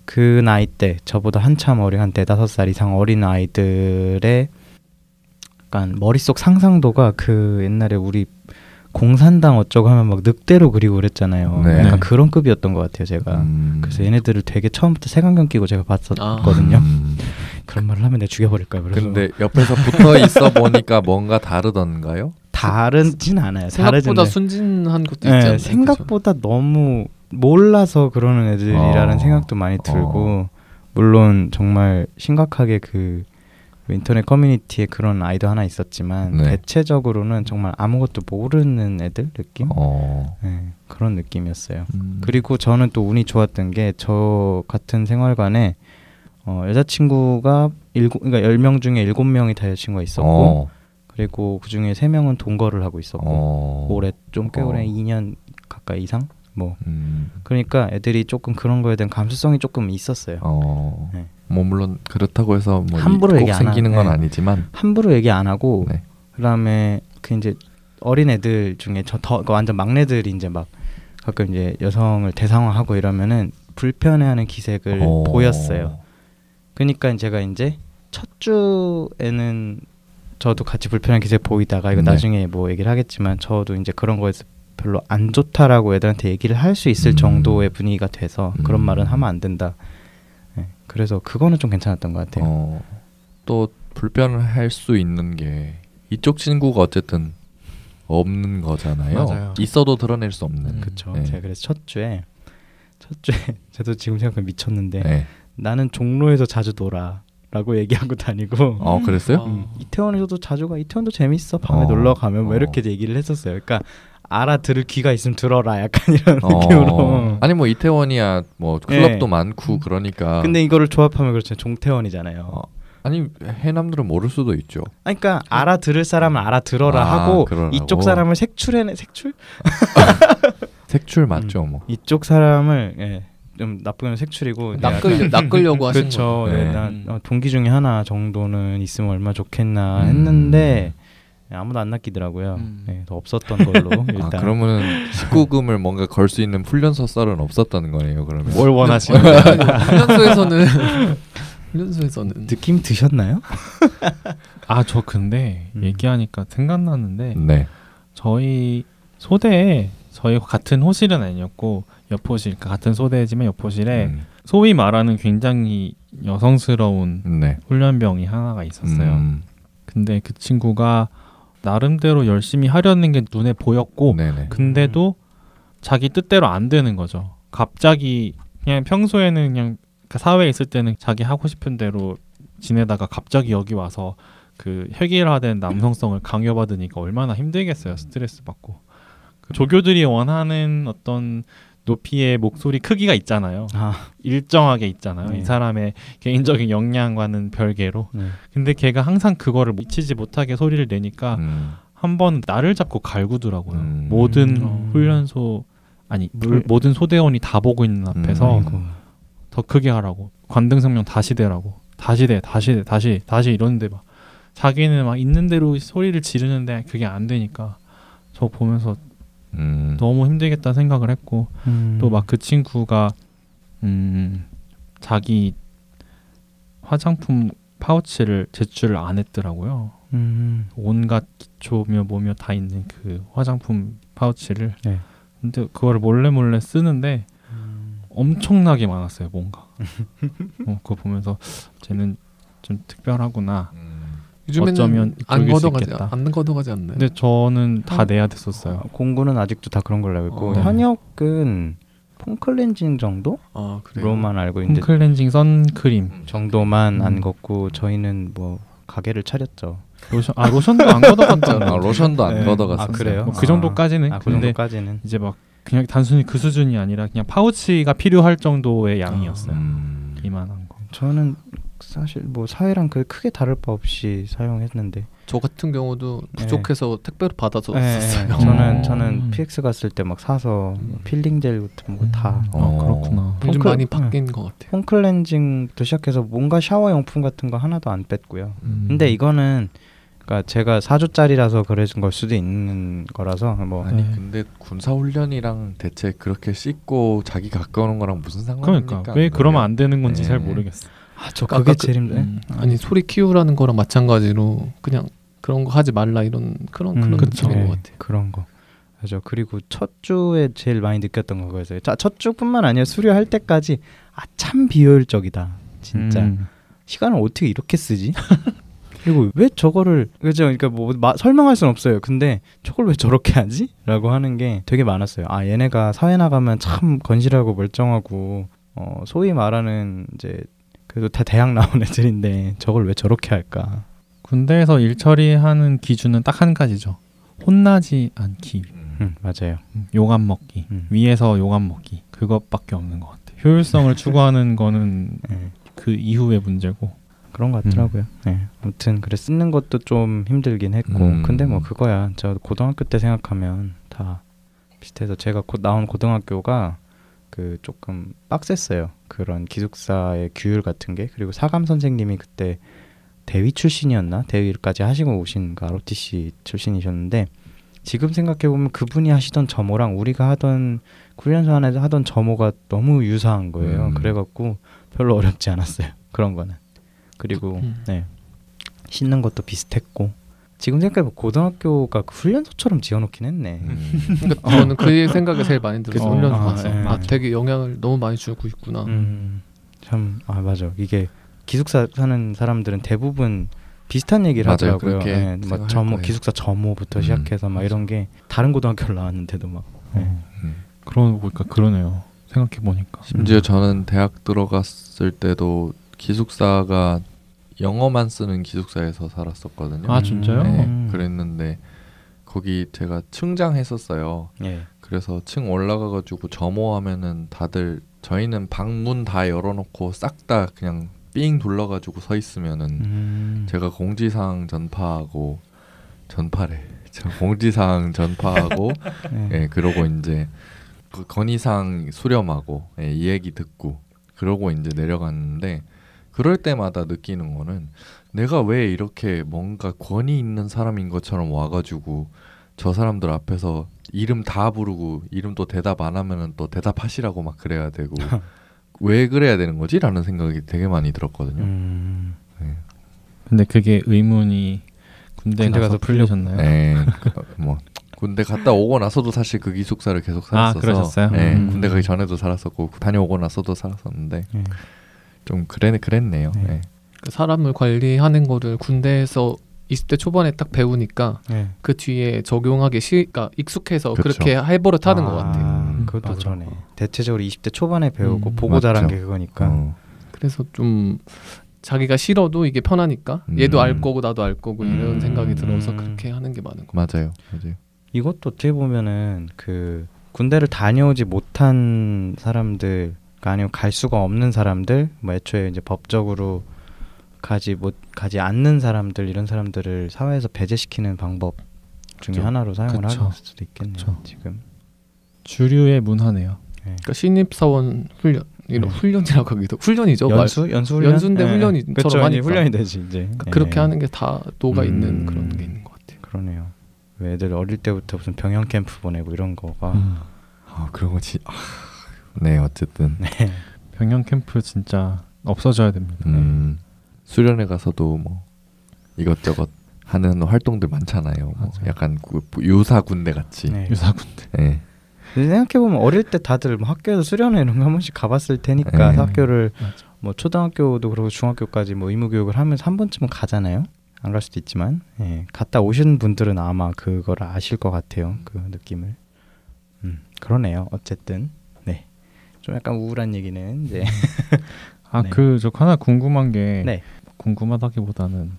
그 나이 때 저보다 한참 어린 한 4-5살 이상 어린 아이들의 약간 머릿속 상상도가 그 옛날에 우리 공산당 어쩌고 하면 막 늑대로 그리고 그랬잖아요. 약간 그런 급이었던 것 같아요. 제가. 그래서 얘네들을 되게 처음부터 색안경 끼고 제가 봤었거든요. 그런 말을 하면 내가 죽여버릴까. 근데 옆에서 붙어 있어 보니까 뭔가 다르던가요? 다르진 않아요. 생각보다 순진한 것도 있잖아요. 생각보다 그렇죠? 너무 몰라서 그러는 애들이라는 생각도 많이 들고 물론 정말 심각하게 그 인터넷 커뮤니티에 그런 아이도 하나 있었지만 대체적으로는 정말 아무것도 모르는 애들 느낌? 그런 느낌이었어요. 그리고 저는 또 운이 좋았던 게 저 같은 생활관에 여자친구가 그러니까 10명 중에 7명이 다 여자친구가 있었고 그리고 그 중에 3명은 동거를 하고 있었고 올해 좀 꽤 오래 2년 가까이 이상? 그러니까 애들이 조금 그런 거에 대한 감수성이 조금 있었어요. 뭐 물론 그렇다고 해서 뭐 함부로 얘기 안 생기는 건 아니지만 함부로 얘기 안 하고 그다음에 그 이제 어린 애들 중에 더 완전 막내들이 이제 막 가끔 이제 여성을 대상화하고 이러면은 불편해하는 기색을 보였어요. 그러니까 제가 이제 첫 주에는 저도 같이 불편한 기색 보이다가 이거 나중에 뭐 얘기를 하겠지만 저도 이제 그런 거에서 별로 안 좋다라고 애들한테 얘기를 할 수 있을 정도의 분위기가 돼서 그런 말은 하면 안 된다. 그래서 그거는 좀 괜찮았던 것 같아요. 또 불편을 할 수 있는 게 이쪽 친구가 어쨌든 없는 거잖아요. 맞아요. 있어도 드러낼 수 없는. 그렇죠. 제가 그래서 첫 주에 첫 주에 저도 지금 생각하면 미쳤는데 네. 나는 종로에서 자주 놀아 라고 얘기하고 다니고 그랬어요? 이태원에서도 자주 가. 이태원도 재밌어. 밤에 놀러 가면 뭐 이렇게 얘기를 했었어요. 그러니까 알아들을 귀가 있으면 들어라 약간 이런 느낌으로. 아니 뭐 이태원이야 뭐 클럽도 많고 그러니까. 근데 이거를 조합하면 그렇죠. 종태원이잖아요. 아니 해남들은 모를 수도 있죠. 그러니까 알아들을 사람은 알아들어라 하고 그러라고. 이쪽 사람을 색출 맞죠 뭐. 이쪽 사람을 좀 나쁘면 색출이고 낚으려고 하신 그렇죠. 거예요. 동기 중에 하나 정도는 있으면 얼마 좋겠나 했는데 아무도 안 낚이더라고요. 더 없었던 걸로 일단. 그러면은 식구금을 뭔가 걸 수 있는 훈련소 썰은 없었다는 거네요. 그러면 뭘 원하시는 거예요? 훈련소에서는 느낌 드셨나요? 저 근데 얘기하니까 생각나는데 네. 저희 소대에 저희 같은 호실은 아니었고 옆호실, 그러니까 같은 소대지만 옆호실에 소위 말하는 굉장히 여성스러운 네. 훈련병이 하나가 있었어요. 근데 그 친구가 나름대로 열심히 하려는 게 눈에 보였고 네네. 근데도 자기 뜻대로 안 되는 거죠. 갑자기 그냥 평소에는 그냥 사회에 있을 때는 자기 하고 싶은 대로 지내다가 갑자기 여기 와서 그 획일화된 남성성을 강요받으니까 얼마나 힘들겠어요. 스트레스 받고. 그 조교들이 원하는 어떤 높이의 목소리 크기가 있잖아요. 일정하게 있잖아요. 이 사람의 개인적인 역량과는 별개로. 근데 걔가 항상 그거를 미치지 못하게 소리를 내니까 한번 나를 잡고 갈구더라고요. 모든 훈련소 모든 소대원이 다 보고 있는 앞에서 더 크게 하라고. 관등성명 다시 대라고. 다시 이러는데 막 자기는 막 있는 대로 소리를 지르는데 그게 안 되니까 저 보면서 너무 힘들겠다 생각을 했고 또 막 그 친구가 자기 화장품 파우치를 제출을 안 했더라고요. 온갖 기초며 뭐며 다 있는 그 화장품 파우치를. 근데 그거를 몰래 쓰는데 엄청나게 많았어요. 뭔가. 그거 보면서 쟤는 좀 특별하구나. 요즘에는 안 걷어가지 않나요? 근데 저는 다 내야 됐었어요. 공군은 아직도 다 그런 걸로 알고 있고 현역은 폼클렌징 정도로만 알고 있는데 폼클렌징 선크림 정도만 안 걷고 저희는 뭐 가게를 차렸죠. 로션도 안 걷어갔잖아요. 로션도 안 걷어갔어요. 그래요? 그 정도까지는. 그 정도까지는 이제 막 그냥 단순히 그 수준이 아니라 그냥 파우치가 필요할 정도의 양이었어요. 이만한 거. 저는 사실 뭐 사회랑 크게 다를 바 없이 사용했는데 저 같은 경우도 부족해서 택배로 받아서 썼어요. 저는 PX 갔을 때 막 사서 필링 젤 같은 거 다. 그렇구나. 요즘 많이 바뀐 것 같아요. 홈클렌징부터 시작해서 뭔가 샤워 용품 같은 거 하나도 안 뺐고요. 근데 이거는 그러니까 제가 4주짜리라서 그래준 걸 수도 있는 거라서 뭐. 아니 근데 군사 훈련이랑 대체 그렇게 씻고 자기 가까우는 거랑 무슨 상관입니까? 그러니까 왜 그러면 안 되는 건지 잘 모르겠어. 저 그게 제일 힘들어. 아니 소리 키우라는 거랑 마찬가지로 그냥 그런 거 하지 말라 이런 그런 느낌인 것 같아요. 그런 거. 맞아. 그리고 첫 주에 제일 많이 느꼈던 거였어요. 첫 주뿐만 아니라 수료할 때까지 참 비효율적이다. 진짜. 시간을 어떻게 이렇게 쓰지? 그리고 왜 저거를 그러니까 뭐 설명할 수는 없어요. 근데 저걸 왜 저렇게 하지? 라고 하는 게 되게 많았어요. 얘네가 사회 나가면 참 건실하고 멀쩡하고 소위 말하는 이제 그래도 다 대학 나온 애들인데 저걸 왜 저렇게 할까? 군대에서 일 처리하는 기준은 딱 한 가지죠. 혼나지 않기. 맞아요. 욕 안 먹기. 위에서 욕 안 먹기. 그것밖에 없는 것 같아요. 효율성을 추구하는 거는 그 이후의 문제고. 그런 것 같더라고요. 아무튼 그래 쓰는 것도 좀 힘들긴 했고 근데 뭐 그거야. 저 고등학교 때 생각하면 다 비슷해서 제가 나온 고등학교가 그 조금 빡셌어요. 그런 기숙사의 규율 같은 게. 그리고 사감 선생님이 그때 대위 출신이었나? 대위까지 하시고 오신 그 ROTC 출신이셨는데 지금 생각해보면 그분이 하시던 점호랑 우리가 하던 훈련소 안에서 하던 점호가 너무 유사한 거예요. 그래갖고 별로 어렵지 않았어요. 그런 거는. 그리고 씻는 것도 비슷했고 지금 생각해보면 고등학교가 그 훈련소처럼 지어놓긴 했네. 그러니까 저는 그 생각이 제일 많이 들어서 훈련소 가서 되게 영향을 너무 많이 주고 있구나. 참 맞아. 이게 기숙사 사는 사람들은 대부분 비슷한 얘기를 하더라고요. 막 기숙사 점호부터 시작해서 막 이런 게 다른 고등학교를 나왔는데도 막. 그러고 보니까 그러네요. 생각해 보니까. 심지어 저는 대학 들어갔을 때도 기숙사가 영어만 쓰는 기숙사에서 살았었거든요. 아 진짜요? 네, 그랬는데 거기 제가 층장했었어요. 예. 그래서 층 올라가가지고 점호하면은 다들 저희는 방문 다 열어놓고 싹 다 그냥 삥 둘러가지고 서 있으면은 제가 공지사항 전파하고 전파래. 제가 공지사항 전파하고 예, 그러고 이제 그 건의사항 수렴하고 예, 이 얘기 듣고 그러고 이제 내려갔는데 그럴 때마다 느끼는 거는 내가 왜 이렇게 뭔가 권위 있는 사람인 것처럼 와가지고 저 사람들 앞에서 이름 다 부르고 이름 또 대답 안 하면은 또 대답하시라고 막 그래야 되고 왜 그래야 되는 거지? 라는 생각이 되게 많이 들었거든요. 네. 근데 그게 의문이 군대 가서 풀리셨나요? 네, 뭐 군대 갔다 오고 나서도 사실 그 기숙사를 계속 살았어서. 아, 그러셨어요? 네, 군대 가기 전에도 살았었고 다녀오고 나서도 살았었는데 좀 그랬네요. 네. 네. 그 사람을 관리하는 거를 군대에서 20대 초반에 딱 배우니까 네. 그 뒤에 적용하기 그러니까 익숙해서 그쵸. 그렇게 해버릇하는 것 같아요. 그것도 맞아. 그러네. 대체적으로 20대 초반에 배우고 보고 맞죠. 자란 게 그거니까. 그래서 좀 자기가 싫어도 이게 편하니까 얘도 알 거고 나도 알 거고 이런 생각이 들어서 그렇게 하는 게 많은 것 같아요. 맞아요. 이것도 어떻게 보면은 그 군대를 다녀오지 못한 사람들 아니면 갈 수가 없는 사람들 뭐 애초에 이제 법적으로 가지 않는 사람들 이런 사람들을 사회에서 배제시키는 방법 중에 그쵸. 하나로 사용을 그쵸. 할 수도 있겠네요. 그쵸. 지금 주류의 문화네요. 그러니까 신입사원 훈련 이런 훈련이라고 하기도 훈련이죠. 연수 훈련? 연수인데 훈련이처럼 그쵸, 하니까. 훈련이 되지 이제. 그러니까 그렇게 하는 게 다 녹아 있는 그런 게 있는 것 같아요. 그러네요. 왜 애들 어릴 때부터 무슨 병영 캠프 보내고 이런 거가 그런 거지. 네, 어쨌든 병영 캠프 진짜 없어져야 됩니다. 수련회 가서도 뭐 이것저것 하는 활동들 많잖아요. 뭐 약간 유사 군대 같이. 네. 유사 군대. 네. 생각해보면 어릴 때 다들 뭐 학교에서 수련회 이런 거 한 번씩 가봤을 테니까 네. 학교를 맞아. 뭐 초등학교도 그렇고 중학교까지 뭐 의무교육을 하면서 한 번쯤은 가잖아요. 안 갈 수도 있지만 갔다 오신 분들은 아마 그걸 아실 것 같아요. 그 느낌을. 그러네요. 어쨌든 좀 약간 우울한 얘기는 이제 네. 저 하나 궁금한 게 네. 궁금하다기보다는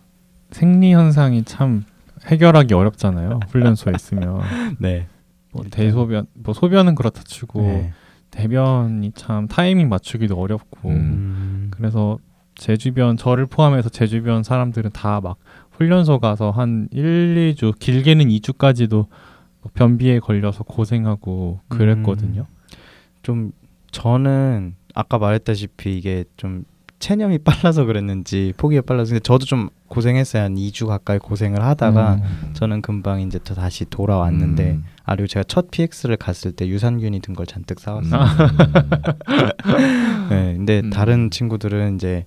생리 현상이 참 해결하기 어렵잖아요. 훈련소에 있으면 네. 뭐 대소변, 뭐 소변은 그렇다 치고 대변이 참 타이밍 맞추기도 어렵고 그래서 제 주변 저를 포함해서 제 주변 사람들은 다 막 훈련소 가서 한 1, 2주 길게는 2주까지도 변비에 걸려서 고생하고 그랬거든요. 좀 저는 아까 말했다시피 이게 좀 체념이 빨라서 그랬는지 포기가 빨라서 근데 저도 좀 고생했어요. 한 2주 가까이 고생을 하다가 저는 금방 이제 또 다시 돌아왔는데 그리고 제가 첫 PX를 갔을 때 유산균이 든 걸 잔뜩 사왔어요. 네, 근데 다른 친구들은 이제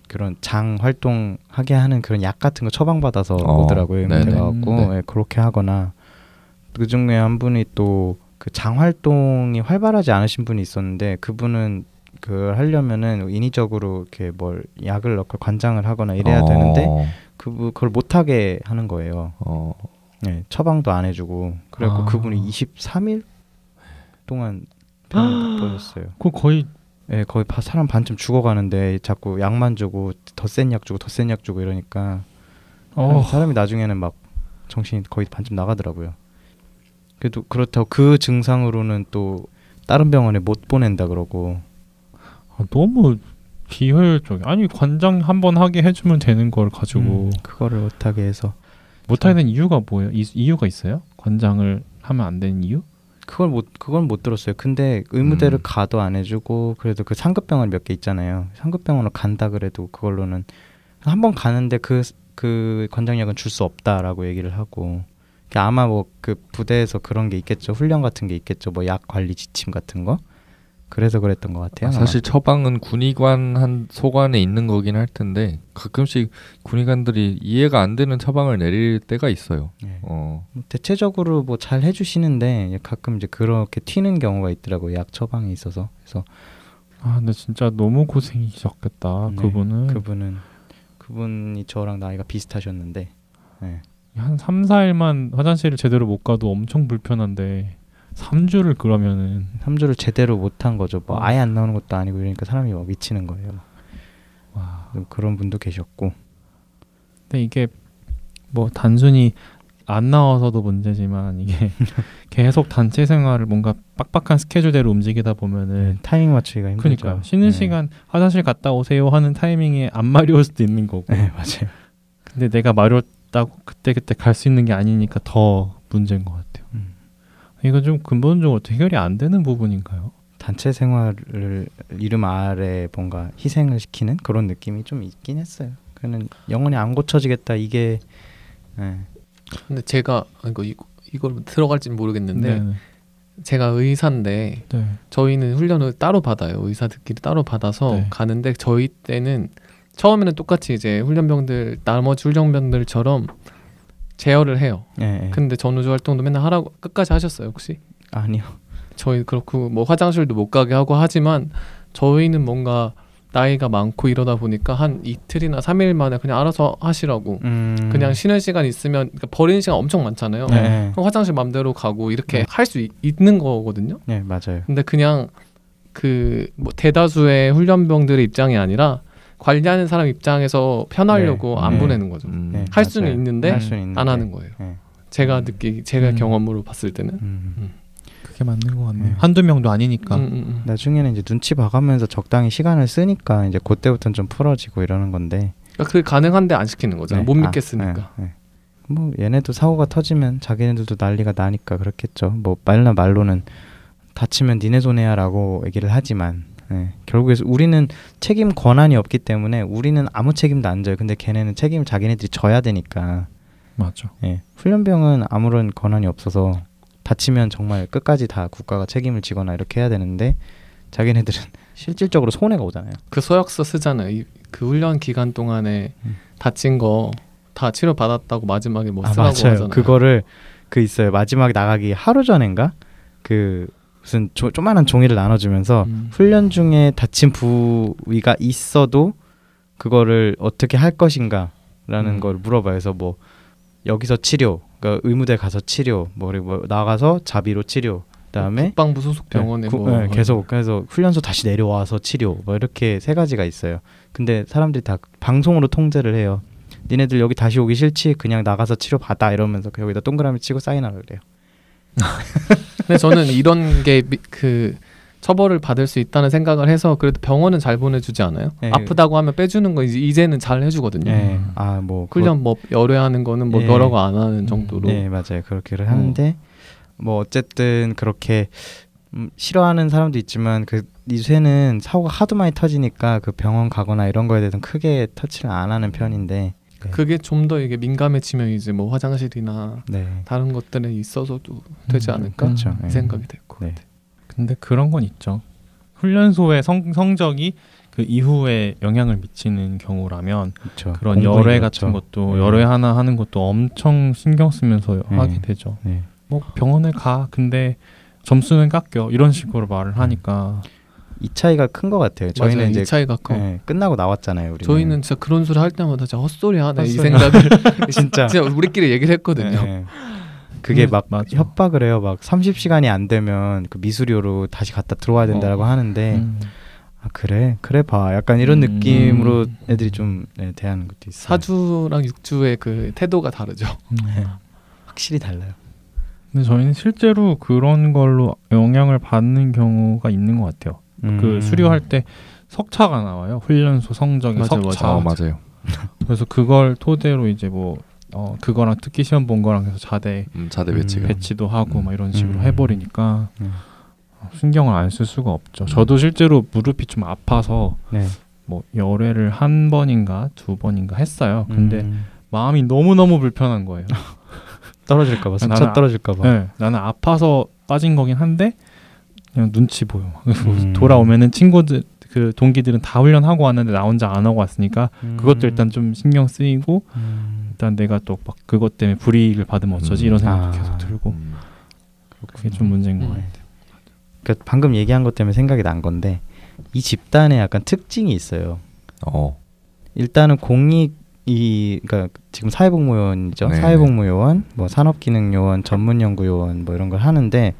그런 장 활동하게 하는 그런 약 같은 거 처방받아서 오더라고요. 그래갖고 그렇게 하거나 그 중에 한 분이 또 그 장 활동이 활발하지 않으신 분이 있었는데 그분은 그걸 하려면은 인위적으로 이렇게 뭘 약을 넣고 관장을 하거나 이래야 되는데 그걸 못 하게 하는 거예요. 네, 처방도 안 해주고 그래갖고 그분이 23일 동안 병을 보셨어요. 그 거의 거의 사람 반쯤 죽어가는데 자꾸 약만 주고 더 센 약 주고 더 센 약 주고 이러니까 사람이 나중에는 막 정신이 거의 반쯤 나가더라고요. 그래도 그렇다고 그 증상으로는 또 다른 병원에 못 보낸다 그러고 너무 비효율적이. 아니 관장 한번 하게 해주면 되는 걸 가지고 그거를 못하게 해서 못하는 이유가 뭐예요? 이유가 있어요? 관장을 하면 안 되는 이유? 그건 못 들었어요. 근데 의무대를 가도 안 해주고 그래도 그 상급 병원 몇 개 있잖아요. 상급 병원을 간다 그래도 그걸로는 한 번 가는데 그 관장약은 줄 수 없다라고 얘기를 하고 아마 뭐 그 부대에서 그런 게 있겠죠. 훈련 같은 게 있겠죠. 뭐 약 관리 지침 같은 거. 그래서 그랬던 것 같아요. 사실 처방은 군의관 한 소관에 있는 거긴 할 텐데 가끔씩 군의관들이 이해가 안 되는 처방을 내릴 때가 있어요. 대체적으로 뭐 잘 해주시는데 가끔 이제 그렇게 튀는 경우가 있더라고요. 약 처방에 있어서. 그래서 근데 진짜 너무 고생이셨겠다. 그분이 저랑 나이가 비슷하셨는데 한 3, 4일만 화장실을 제대로 못 가도 엄청 불편한데 3주를 그러면은 3주를 제대로 못한 거죠. 뭐 어. 아예 안 나오는 것도 아니고 이러니까 사람이 막 미치는 거예요. 와. 그런 분도 계셨고. 근데 이게 뭐 단순히 안 나와서도 문제지만 이게 계속 단체 생활을 뭔가 빡빡한 스케줄대로 움직이다 보면은 타이밍 맞추기가 힘들죠. 그러니까 쉬는 시간 화장실 갔다 오세요 하는 타이밍에 안 마려울 수도 있는 거고. 네, 맞아요. 근데 내가 마렵다고 그때 갈 수 있는 게 아니니까 더 문제인 것 같아요. 이거 좀 근본적으로 해결이 안 되는 부분인가요? 단체 생활을 이름 아래 뭔가 희생을 시키는 그런 느낌이 좀 있긴 했어요. 그는 영원히 안 고쳐지겠다 이게. 네. 근데 제가 이걸 들어갈지는 모르겠는데 네네. 제가 의사인데 네. 저희는 훈련을 따로 받아요. 의사들끼리 따로 받아서 네. 가는데 저희 때는 처음에는 똑같이 이제 훈련병들 나머지 훈련병들처럼 제어를 해요. 네. 근데 전우주 활동도 맨날 하라고 끝까지 하셨어요 혹시? 아니요. 저희 그렇고 뭐 화장실도 못 가게 하고 하지만 저희는 뭔가 나이가 많고 이러다 보니까 한 이틀이나 3일 만에 그냥 알아서 하시라고 그냥 쉬는 시간 있으면 그러니까 버리는 시간 엄청 많잖아요. 네. 그럼 화장실 맘대로 가고 이렇게 할 수 있는 거거든요. 네, 맞아요. 근데 그냥 그 뭐 대다수의 훈련병들의 입장이 아니라 관리하는 사람 입장에서 편하려고 안 보내는 거죠. 네, 할 수는 맞아요. 있는데 할 수는 있는데. 안 하는 거예요. 네. 제가 제가 경험으로 봤을 때는 그게 맞는 것 같네요. 한두 명도 아니니까. 나중에는 이제 눈치 봐가면서 적당히 시간을 쓰니까 이제 그때부터는 좀 풀어지고 이러는 건데. 그러니까 그게 가능한데 안 시키는 거잖아요. 못 믿겠으니까. 뭐 얘네도 사고가 터지면 자기네들도 난리가 나니까 그렇겠죠. 뭐 말로는 다치면 니네 손해야라고 얘기를 하지만 결국에 우리는 책임 권한이 없기 때문에 우리는 아무 책임도 안 져요. 근데 걔네는 책임을 자기네들이 져야 되니까. 맞죠. 훈련병은 아무런 권한이 없어서 다치면 정말 끝까지 다 국가가 책임을 지거나 이렇게 해야 되는데 자기네들은 실질적으로 손해가 오잖아요. 그 서약서 쓰잖아요. 그 훈련 기간 동안에 다친 거 다 치료 받았다고 마지막에 뭐 쓰라고 맞아요. 하잖아요. 그거를 있어요. 마지막에 나가기 하루 전인가 그 무슨 조그만한 종이를 나눠주면서 훈련 중에 다친 부위가 있어도 그거를 어떻게 할 것인가라는 걸 물어봐요. 그래서 뭐 여기서 치료, 그러니까 의무대 가서 치료, 그리고 나가서 자비로 치료, 그다음에 국방부 소속 병원에 계속 그래서 훈련소 다시 내려와서 치료, 뭐 이렇게 3가지가 있어요. 근데 사람들이 다 방송으로 통제를 해요. 니네들 여기 다시 오기 싫지? 그냥 나가서 치료 받아 이러면서 여기다 동그라미 치고 사인하라 그래요. 근데 저는 이런 게 그 처벌을 받을 수 있다는 생각을 해서 그래도 병원은 잘 보내주지 않아요? 아프다고 하면 빼주는 거 이제는 잘 해주거든요. 뭐 훈련 뭐 열애하는 거는 뭐 뭐라고 안 하는 정도로. 네, 맞아요. 그렇게를 하는데 뭐 어쨌든 그렇게 싫어하는 사람도 있지만 그 요새는 사고가 하도 많이 터지니까 그 병원 가거나 이런 거에 대해서는 크게 터치를 안 하는 편인데. 그게 좀 더 이게 민감해지면 이제 뭐 화장실이나 다른 것들에 있어서도 되지 않을까 그렇죠. 이 생각이 될 것 같아요. 근데 그런 건 있죠. 훈련소의 성적이 그 이후에 영향을 미치는 경우라면 그렇죠. 그런 열애 같은 것도 열애 하나 하는 것도 엄청 신경 쓰면서 하게 되죠. 뭐 병원에 가 근데 점수는 깎여 이런 식으로 말을 하니까 이 차이가 큰 것 같아요. 저희는 맞아요. 이제 이 차이가 커. 끝나고 나왔잖아요. 우리는. 저희는 진짜 그런 소리 할 때마다 진짜 헛소리 하네 이 생각을 진짜 우리끼리 얘기를 했거든요. 그게 막 협박을 해요. 막 30시간이 안 되면 그 미수료로 다시 갖다 들어와야 된다라고 하는데 아 그래 봐. 약간 이런 느낌으로 애들이 좀 대하는 것도 있어요. 4주랑 6주의 그 태도가 다르죠. 확실히 달라요. 근데 저희는 실제로 그런 걸로 영향을 받는 경우가 있는 것 같아요. 그 수료할 때 석차가 나와요. 훈련소 성적의 석차. 맞아요. 그래서 그걸 토대로 이제 뭐 그거랑 특기 시험 본 거랑 해서 자대 배치도 하고 막 이런 식으로 해버리니까 신경을 안 쓸 수가 없죠. 저도 실제로 무릎이 좀 아파서 뭐 열애를 1번인가 2번인가 했어요. 근데 마음이 너무너무 불편한 거예요. 떨어질까봐, 진짜 떨어질까봐. 나는 아파서 빠진 거긴 한데 그냥 눈치 보여. 돌아오면은 친구들 그 동기들은 다 훈련하고 왔는데 나 혼자 안 하고 왔으니까 그것도 일단 좀 신경 쓰이고 일단 내가 또 막 그것 때문에 불이익을 받으면 어쩌지 이런 생각도 계속 들고 그게 좀 문제인 것 같아요. 그러니까 방금 얘기한 것 때문에 생각이 난 건데 이 집단에 약간 특징이 있어요. 일단은 그러니까 지금 사회복무요원이죠. 사회복무요원, 뭐 산업기능요원, 전문연구요원 뭐 이런 걸 하는데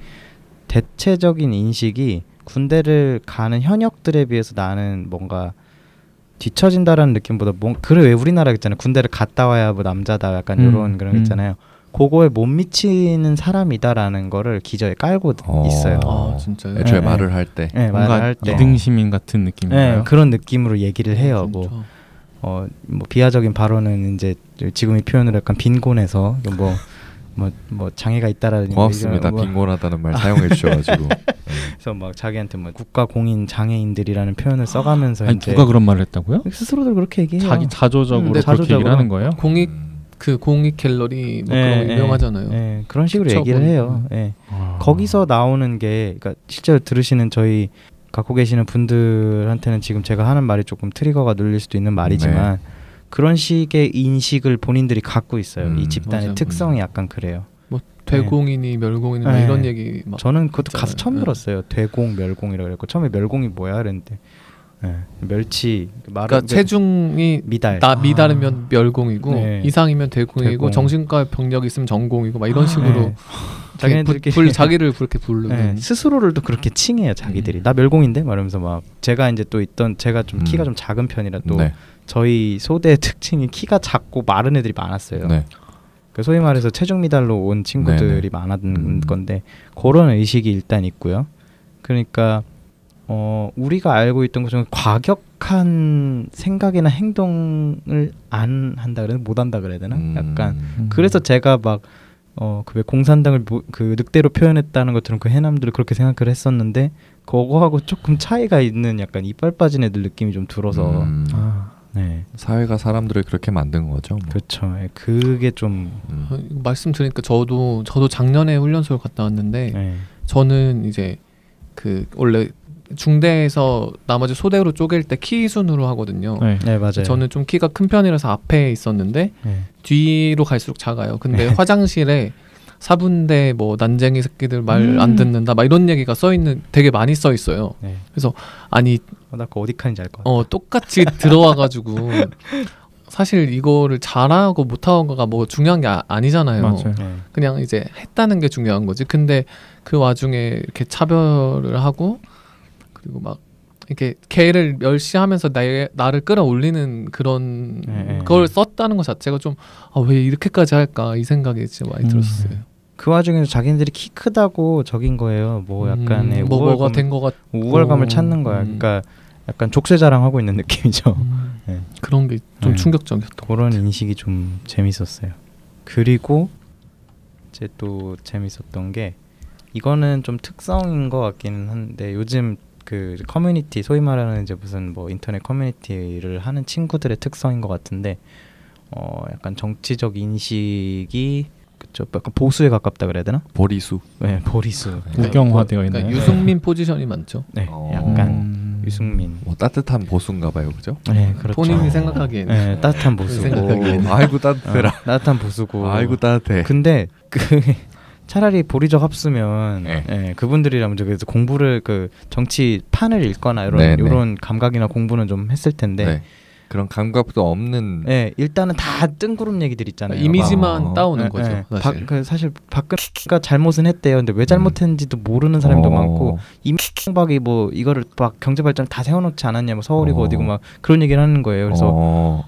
대체적인 인식이 군대를 가는 현역들에 비해서 나는 뭔가 뒤처진다라는 느낌보다 그래 왜 우리나라 있잖아요. 군대를 갔다 와야 뭐 남자다 약간 이런 그런 거 있잖아요. 그거에 못 미치는 사람이다라는 거를 기저에 깔고 있어요. 아 진짜요? 애초에 말을 할 때 뭔가 말을 할 때 이등시민 같은 느낌인가요? 그런 느낌으로 얘기를 해요. 뭐 비하적인 발언은 이제 지금의 표현으로 약간 빈곤해서 뭐 장애가 있다라는 고맙습니다. 빈곤하다는 말 사용해 주셔가지고 그래서 막 자기한테 뭐 국가 공인 장애인들이라는 표현을 써가면서 아니 누가 그런 말을 했다고요? 스스로들 그렇게 얘기해요. 자기 자조적으로 그렇게 얘기를 하는 거예요? 공익 갤러리 뭐 그런 거 유명하잖아요. 그런 식으로 얘기를 해요. 거기서 나오는 게 그러니까 실제로 들으시는 저희 갖고 계시는 분들한테는 지금 제가 하는 말이 조금 트리거가 눌릴 수도 있는 말이지만 그런 식의 인식을 본인들이 갖고 있어요. 이 집단의 맞아요. 특성이 약간 그래요. 뭐 되공이니 멸공이니 막 이런 얘기 막 저는 그것도 가서 처음 들었어요. 되공 멸공이라고 그랬고 처음에 멸공이 뭐야 그랬는데 멸치 그러니까 체중이 미달이면 멸공이고 이상이면 되공이고 되공. 정신과 병력이 있으면 전공이고 막 이런 식으로 자기를 그렇게 부르는 스스로를 또 그렇게 칭해요. 자기들이 나 멸공인데 말하면서 막 제가 이제 또 제가 좀 키가 좀 작은 편이라 또 저희 소대의 특징이 키가 작고 마른 애들이 많았어요. 그 소위 말해서 체중 미달로 온 친구들이 많았던 건데 그런 의식이 일단 있고요. 그러니까 우리가 알고 있던 것처럼 과격한 생각이나 행동을 안 한다 그래야 되나? 못 한다 그래야 되나? 약간 그래서 제가 막 그 왜 공산당을 그 늑대로 표현했다는 것처럼 그 해남들을 그렇게 생각을 했었는데 그거하고 조금 차이가 있는 약간 이빨 빠진 애들 느낌이 좀 들어서 사회가 사람들을 그렇게 만든 거죠. 뭐. 그렇죠. 그게 좀 말씀 드리니까 저도 작년에 훈련소를 갔다 왔는데 저는 이제 그 원래 중대에서 나머지 소대로 쪼갤 때 키 순으로 하거든요. 네 맞아요. 저는 좀 키가 큰 편이라서 앞에 있었는데 뒤로 갈수록 작아요. 근데 화장실에 사분대 뭐 난쟁이 새끼들 말 안 듣는다 막 이런 얘기가 되게 많이 써 있어요. 그래서 아니 나 그거 어디 칸인지 알 것 같아. 똑같이 들어와가지고 사실 이거를 잘하고 못하고가 뭐 중요한 게 아니잖아요. 맞아요. 그냥 이제 했다는 게 중요한 거지. 근데 그 와중에 이렇게 차별을 하고 그리고 막 이렇게 걔를 멸시하면서 나를 끌어올리는 그런 걸 썼다는 것 자체가 좀 왜 이렇게까지 할까 이 생각이 진짜 많이 들었어요. 그 와중에서 자기네들이 키 크다고 적인 거예요. 뭐 약간의 뭐가 된 것 같고 우월감을 찾는 거야. 그러니까 약간 족쇄 자랑하고 있는 느낌이죠. 그런 게 좀 충격적이었던 그런 인식이 좀 재밌었어요. 그리고 이제 또 재밌었던 게 이거는 좀 특성인 것 같기는 한데 요즘 그 커뮤니티 소위 말하는 이제 무슨 뭐 인터넷 커뮤니티를 하는 친구들의 특성인 것 같은데 약간 정치적 인식이 그쵸 약간 보수에 가깝다 그래야 되나? 보리수. 네, 보리수. 국경화되어 있는. 그러니까 유승민 포지션이 많죠. 네, 약간 유승민. 뭐 따뜻한 보수인가봐요, 그죠? 네, 그렇죠. 본인이 생각하기에는. 네, 따뜻한 보수고. 아이고 따뜻해라. 따뜻한 보수고. 아이고 따뜻해. 근데 차라리 보리적 합수면 그분들이라면 그래서 공부를 그 정치판을 읽거나 이런 감각이나 공부는 좀 했을 텐데 그런 감각도 없는. 일단은 다 뜬구름 얘기들 있잖아요. 이미지만 따오는 거죠. 사실 박근혜가 잘못은 했대요. 근데 왜 잘못했는지도 모르는 사람도 많고 이명박이 뭐 이거를 막 경제 발전 다 세워놓지 않았냐, 뭐 서울이고 어디고 막 그런 얘기를 하는 거예요. 그래서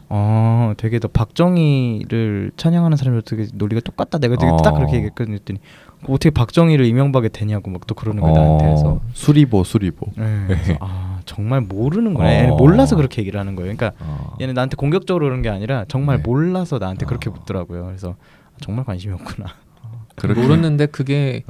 되게 더 박정희를 찬양하는 사람들 되게 논리가 똑같다. 내가 되게 딱 그렇게 얘기했거든요. 했더니 어떻게 박정희를 이명박에 대냐고 막 또 그러는 거야 나한테. 해서 수리보. 그래서 정말 모르는 거네. 얘는 몰라서 그렇게 얘기를 하는 거예요. 그러니까 얘는 나한테 공격적으로 그런 게 아니라 정말 몰라서 나한테 그렇게 묻더라고요. 그래서 정말 관심이 없구나. 모르는데 그게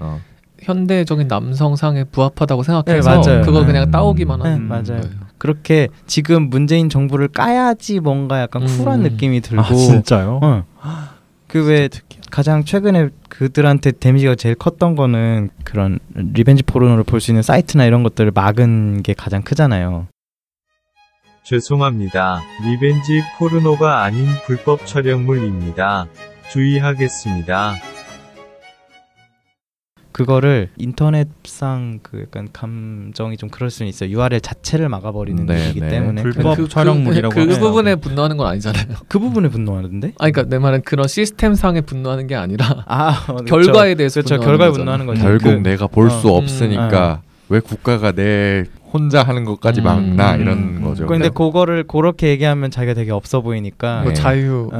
현대적인 남성상에 부합하다고 생각해서 그거 그냥 따오기만 하는 맞아요. 그렇게 지금 문재인 정부를 까야지 뭔가 약간 쿨한 느낌이 들고. 진짜요? 그 왜 가장 최근에 그들한테 데미지가 제일 컸던 거는 그런 리벤지 포르노를 볼 수 있는 사이트나 이런 것들을 막은 게 가장 크잖아요. 죄송합니다. 리벤지 포르노가 아닌 불법 촬영물입니다. 주의하겠습니다. 그거를 인터넷상 그 약간 감정이 좀 그럴 수는 있어요. URL 자체를 막아버리는 일이기 때문에 불법 촬영물이라고 그 부분에 분노하는 건 아니잖아요. 그 부분에 분노하는데? 그러니까 내 말은 그런 시스템상에 분노하는 게 아니라 그렇죠. 결과에 대해서 그렇죠. 분노하는 결과에 거잖아. 분노하는 거죠. 결국 내가 볼 수 없으니까 왜 국가가 내 혼자 하는 것까지 막나 이런 거죠. 근데 그거를 그렇게 얘기하면 자기가 되게 없어 보이니까 뭐 자유.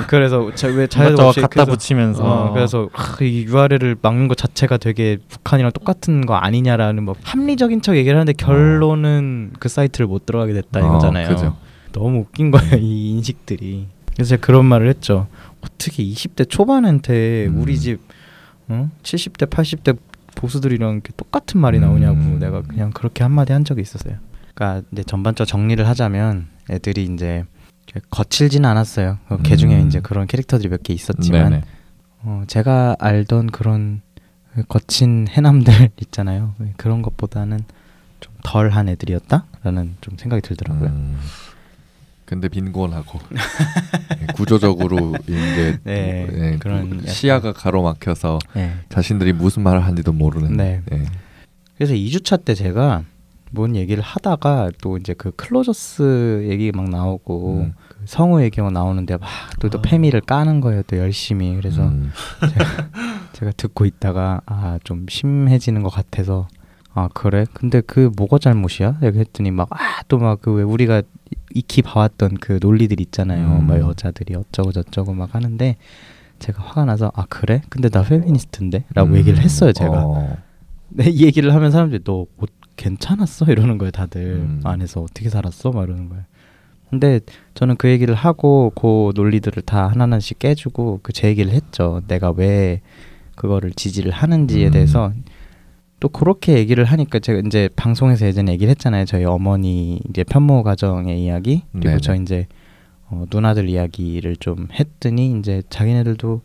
그래서 왜 자유도 없이 갖다 붙이면서 그래서 이 URL을 막는 것 자체가 되게 북한이랑 똑같은 거 아니냐라는 뭐 합리적인 척 얘기를 하는데 결론은 그 사이트를 못 들어가게 됐다 이거잖아요. 그죠. 너무 웃긴 거예요 이 인식들이. 그래서 제가 그런 말을 했죠. 어떻게 20대 초반한테 우리 집 70대 80대 보수들이랑 이렇게 똑같은 말이 나오냐고 내가 그냥 그렇게 한마디 한 적이 있었어요. 그러니까 이제 전반적 정리를 하자면 애들이 이제 거칠지는 않았어요. 걔 중에 이제 그런 캐릭터들이 몇 개 있었지만 제가 알던 그런 거친 해남들 있잖아요. 그런 것보다는 좀 덜한 애들이었다라는 좀 생각이 들더라고요. 근데 빈곤하고 구조적으로 이제 그런 시야가 가로막혀서 자신들이 무슨 말을 하는지도 모르는. 그래서 2주차 때 제가 뭔 얘기를 하다가 또 이제 그 클로저스 얘기 막 나오고 그 성우 얘기 막 나오는데 막 또 페미를 까는 거예요. 또 열심히. 그래서 제가 듣고 있다가 좀 심해지는 것 같아서 그래? 근데 그 뭐가 잘못이야? 이렇게 했더니 막 또 막 그 왜 우리가 익히 봐왔던 그 논리들 있잖아요. 막 여자들이 어쩌고 저쩌고 막 하는데 제가 화가 나서 그래? 근데 나 페미니스트인데? 라고 얘기를 했어요. 제가. 이 얘기를 하면 사람들이 너 뭐 괜찮았어? 이러는 거예요. 다들. 안에서 어떻게 살았어? 막 이러는 거예요. 근데 저는 그 얘기를 하고 그 논리들을 다 하나하나씩 깨주고 제 얘기를 했죠. 내가 왜 그거를 지지를 하는지에 대해서 또 그렇게 얘기를 하니까 제가 이제 방송에서 예전에 얘기를 했잖아요. 저희 어머니 이제 편모 가정의 이야기 그리고 저 이제 누나들 이야기를 좀 했더니 이제 자기네들도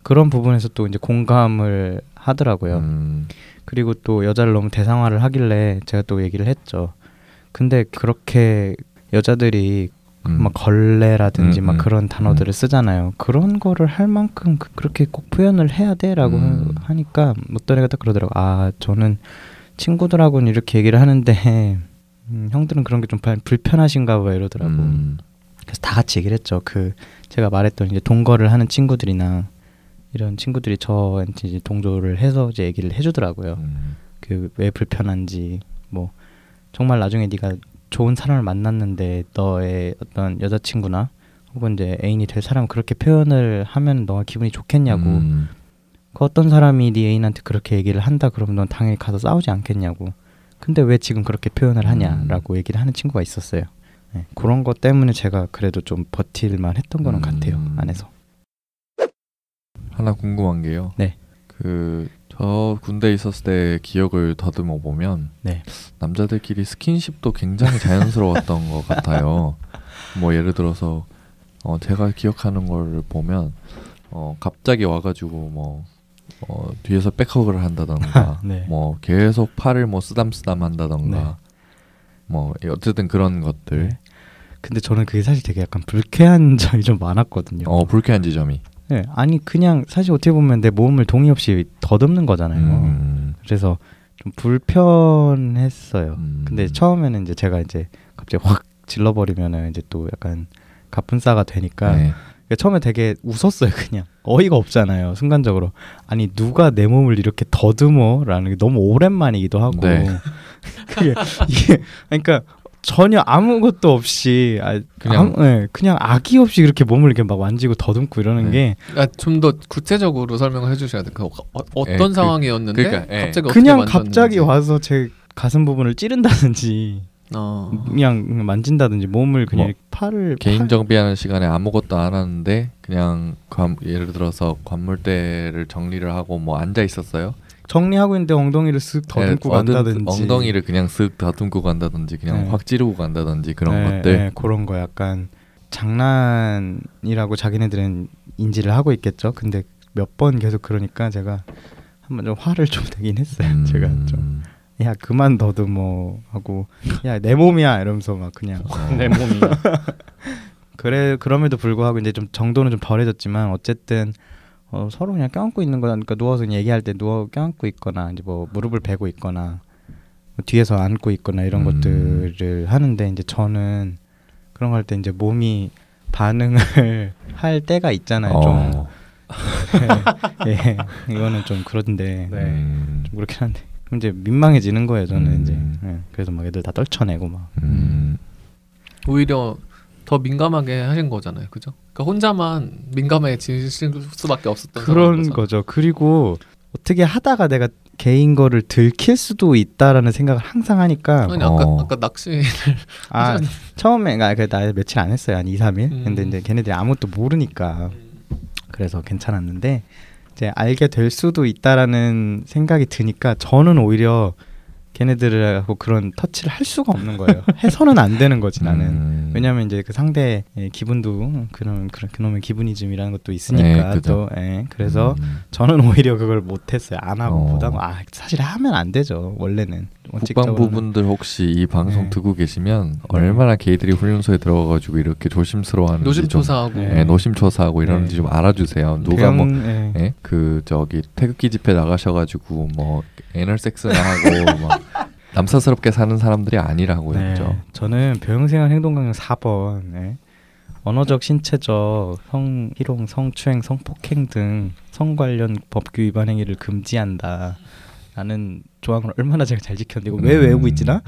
그런 부분에서 또 이제 공감을 하더라고요. 그리고 또 여자를 너무 대상화를 하길래 제가 또 얘기를 했죠. 근데 그렇게 여자들이 막 걸레라든지 막 그런 단어들을 쓰잖아요. 그런 거를 할 만큼 그렇게 꼭 표현을 해야 돼라고 하니까 어떤 애가 딱 그러더라고. 저는 친구들하고는 이렇게 얘기를 하는데 형들은 그런 게 좀 불편하신가 봐 이러더라고. 그래서 다 같이 얘기를 했죠. 제가 말했던 이제 동거를 하는 친구들이나 이런 친구들이 저한테 이제 동조를 해서 이제 얘기를 해주더라고요. 왜 불편한지 뭐 정말 나중에 네가 좋은 사람을 만났는데 너의 어떤 여자친구나 혹은 이제 애인이 될 사람 그렇게 표현을 하면 너가 기분이 좋겠냐고. 그 어떤 사람이 네 애인한테 그렇게 얘기를 한다 그러면 넌 당연히 가서 싸우지 않겠냐고. 근데 왜 지금 그렇게 표현을 하냐라고 얘기를 하는 친구가 있었어요. 그런 것 때문에 제가 그래도 좀 버틸만 했던 거는 같아요. 안에서. 하나 궁금한 게요. 저 군대에 있었을 때 기억을 더듬어 보면 남자들끼리 스킨십도 굉장히 자연스러웠던 것 같아요. 뭐 예를 들어서 제가 기억하는 걸 보면 갑자기 와가지고 뭐 뒤에서 백허그를 한다던가 뭐 계속 팔을 뭐 쓰담쓰담 한다던가 뭐 어쨌든 그런 것들. 근데 저는 그게 사실 되게 약간 불쾌한 점이 좀 많았거든요. 불쾌한 지점이. 아니 그냥 사실 어떻게 보면 내 몸을 동의 없이 더듬는 거잖아요. 그래서 좀 불편했어요. 근데 처음에는 이제 제가 이제 갑자기 확 질러버리면은 이제 또 약간 갑분싸가 되니까 처음에 되게 웃었어요. 그냥 어이가 없잖아요. 순간적으로 아니 누가 내 몸을 이렇게 더듬어라는 게 너무 오랜만이기도 하고 이게 그러니까 전혀 아무것도 없이 그냥 악의 없이 그렇게 몸을 이렇게 막 만지고 더듬고 이러는 게 좀 더 구체적으로 설명을 해주셔야 돼. 어떤 상황이었는데 갑자기 그냥 갑자기 와서 제 가슴 부분을 찌른다든지 그냥 만진다든지 몸을 그냥 팔을 개인 정비하는 시간에 아무것도 안 하는데 그냥 예를 들어서 관물대를 정리를 하고 뭐 앉아 있었어요. 정리하고 있는데 엉덩이를 쓱 더듬고 간다든지 엉덩이를 그냥 쓱 더듬고 간다든지 그냥 확 찌르고 간다든지 그런 것들 그런 거 약간 장난이라고 자기네들은 인지를 하고 있겠죠. 근데 몇 번 계속 그러니까 제가 한번 좀 화를 좀 내긴 했어요. 제가 좀 야 그만 더듬어 하고 야 내 몸이야 이러면서 막 그냥 내 몸이 그럼에도 불구하고 이제 좀 정도는 좀 덜해졌지만 어쨌든 서로 그냥 껴안고 있는 거니까 누워서 그냥 얘기할 때 누워 껴안고 있거나 이제 뭐 무릎을 베고 있거나 뭐 뒤에서 안고 있거나 이런 것들을 하는데 이제 저는 그런 거 할 때 이제 몸이 반응을 할 때가 있잖아요. 좀 예, 이거는 좀 그런데 좀 그렇긴 한데 이제 민망해지는 거예요. 저는 이제 그래서 막 애들 다 떨쳐내고 막 오히려 더 민감하게 하신 거잖아요, 그죠? 그러니까 혼자만 민감해질 수밖에 없었던 그런 거죠. 그리고 어떻게 하다가 내가 개인 거를 들킬 수도 있다라는 생각을 항상 하니까. 아니 아까 낚시를 처음에 나 며칠 안 했어요. 한 2, 3일. 근데 이제 걔네들이 아무것도 모르니까 그래서 괜찮았는데 이제 알게 될 수도 있다라는 생각이 드니까 저는 오히려 걔네들하고 그런 터치를 할 수가 없는 거예요. 해서는 안 되는 거지 나는. 왜냐하면 이제 그 상대의 기분도 그놈의 기분이즘이라는 것도 있으니까 네, 또 그래서 저는 오히려 그걸 못했어요. 안 하고 보다가 사실 하면 안 되죠. 원래는. 국방부분들 혹시 이 방송 듣고 계시면 얼마나 게이들이 훈련소에 들어가가지고 이렇게 조심스러워하는지 노심초사하고 노심초사하고 이러는지 좀 알아주세요. 누가 그 저기 태극기 집회 나가셔가지고 뭐 애널섹스나 하고 막 남사스럽게 사는 사람들이 아니라고요. 그렇죠? 저는 병행생활 행동강령 4번 언어적, 신체적, 성희롱, 성추행, 성폭행 등 성 관련 법규 위반 행위를 금지한다. 라는 조항을 얼마나 제가 잘 지켰는데 이거 왜 외우고 있지나?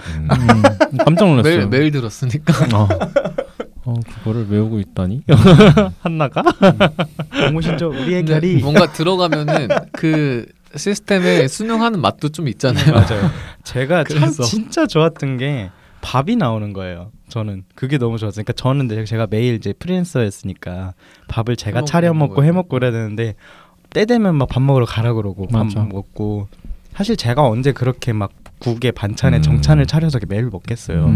깜짝 놀랐어요. 매일 들었으니까. 그거를 외우고 있다니? 한나가? 너무 신죠. 우리의 결이 뭔가 들어가면은 그 시스템에 순응하는 맛도 좀 있잖아요. 맞아요. 제가 참 진짜 좋았던 게 밥이 나오는 거예요. 저는 그게 너무 좋았어요. 그러니까 저는 제가 매일 이제 프리랜서였으니까 밥을 제가 차려 먹고 해 먹고 그래야 되는데 때 되면 막 밥 먹으러 가라 그러고 밥 먹고 사실 제가 언제 그렇게 막 국에 반찬에 정찬을 차려서 매일 먹겠어요.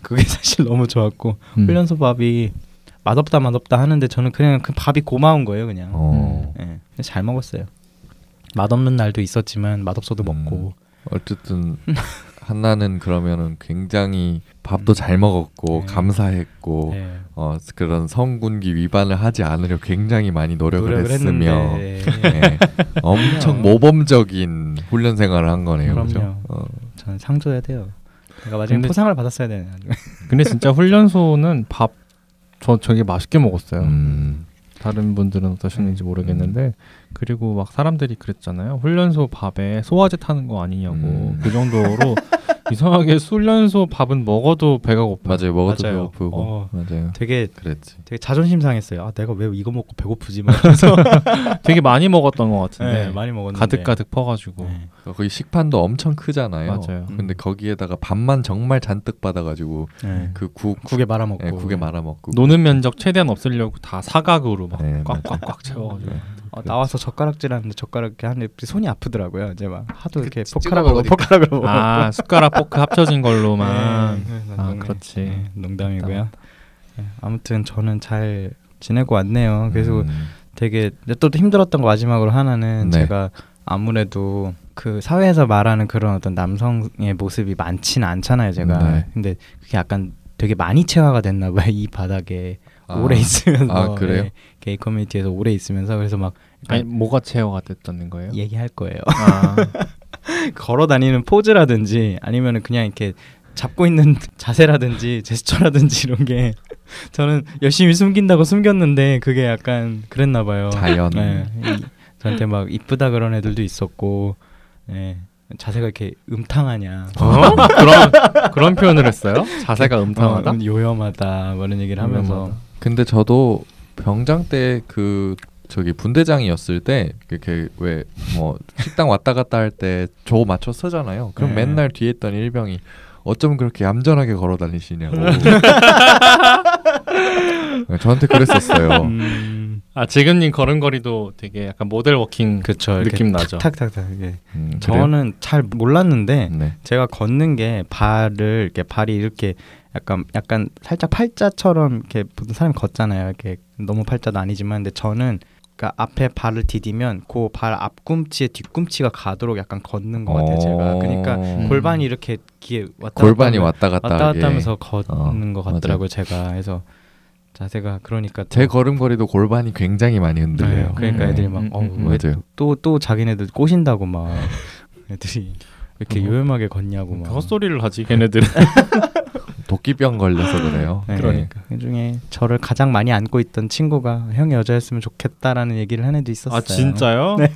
그게 사실 너무 좋았고 훈련소 밥이 맛없다 하는데 저는 그냥 그 밥이 고마운 거예요. 그냥 잘 먹었어요. 맛없는 날도 있었지만 맛없어도 먹고. 어쨌든 한나는 그러면은 굉장히 밥도 잘 먹었고 감사했고 그런 성군기 위반을 하지 않으려 굉장히 많이 노력을 했으며 엄청 모범적인 훈련 생활을 한 거네요. 그렇죠? 저는 상 줘야 돼요. 내가 마지막에 포상을 받았어야 되네. 근데 진짜 훈련소는 밥 저게 맛있게 먹었어요. 다른 분들은 어떠셨는지 모르겠는데 그리고 막 사람들이 그랬잖아요. 훈련소 밥에 소화제 타는 거 아니냐고. 그 정도로 이상하게 훈련소 밥은 먹어도 배가 고파요. 맞아요. 먹어도 배가 고프고. 맞아요. 되게 그랬지. 되게 자존심 상했어요. 내가 왜 이거 먹고 배고프지? 그래서 되게 많이 먹었던 것 같은데. 많이 먹었는데 가득가득 퍼가지고. 거기 식판도 엄청 크잖아요. 맞아요. 근데 거기에다가 밥만 정말 잔뜩 받아가지고 그 국에 말아먹고. 국에 말아먹고. 노는 면적 최대한 없애려고 다 사각으로 막 꽉꽉꽉 채워가지고. 나와서 젓가락질하는데 젓가락이 하는데 손이 아프더라고요. 이제 막 하도 이렇게 포크락으로 숟가락 포크 합쳐진 걸로만. 그렇지. 농담이고요. 아무튼 저는 잘 지내고 왔네요. 그래서 되게 또 힘들었던 거 마지막으로 하나는 제가 아무래도 그 사회에서 말하는 그런 어떤 남성의 모습이 많지는 않잖아요. 제가. 근데 그게 약간 되게 많이 체화가 됐나 봐요. 이 바닥에. 오래 있으면서 그래요? 게이 커뮤니티에서 오래 있으면서 그래서 막 아니 뭐가 체화가 됐다는 거예요? 얘기할 거예요. 걸어 다니는 포즈라든지 아니면은 그냥 이렇게 잡고 있는 자세라든지 제스처라든지 이런 게 저는 열심히 숨긴다고 숨겼는데 그게 약간 그랬나 봐요. 자연. 저한테 막 이쁘다 그런 애들도 있었고 자세가 이렇게 음탕하냐 그런 표현을 했어요? 자세가 음탕하다? 요염하다 뭐 이런 얘기를 하면서 근데 저도 병장 때 그 저기 분대장이었을 때 이렇게 왜 뭐 식당 왔다 갔다 할 때 조 맞춰 서잖아요. 그럼 맨날 뒤에 있던 일병이 어쩜 그렇게 얌전하게 걸어 다니시냐고 저한테 그랬었어요. 지금님 걸음걸이도 되게 약간 모델 워킹 느낌 나죠. 탁탁탁. 저는 잘 몰랐는데 제가 걷는 게 발이 이렇게 약간 살짝 팔자처럼 이렇게 보통 사람이 걷잖아요. 이렇게 너무 팔자도 아니지만 근데 저는 그러니까 앞에 발을 디디면 그 발 앞꿈치에 뒤꿈치가 가도록 약간 걷는 것 같아요. 제가. 그러니까 골반이 이렇게 왔다 골반이 왔다 갔다 하면서 걷는 것 같더라고요. 제가. 그래서 자세가 그러니까 제 걸음걸이도 골반이 굉장히 많이 흔들려요. 네, 그러니까 애들이 막 맞아요. 또 자기네들 꼬신다고 막 애들이 왜 이렇게 요염하게 걷냐고 막 헛소리를 하지 걔네들은. 도끼병 걸려서 그래요. 네, 그러니까. 그중에 저를 가장 많이 안고 있던 친구가 형이 여자였으면 좋겠다라는 얘기를 한 애도 있었어요. 아 진짜요? 네.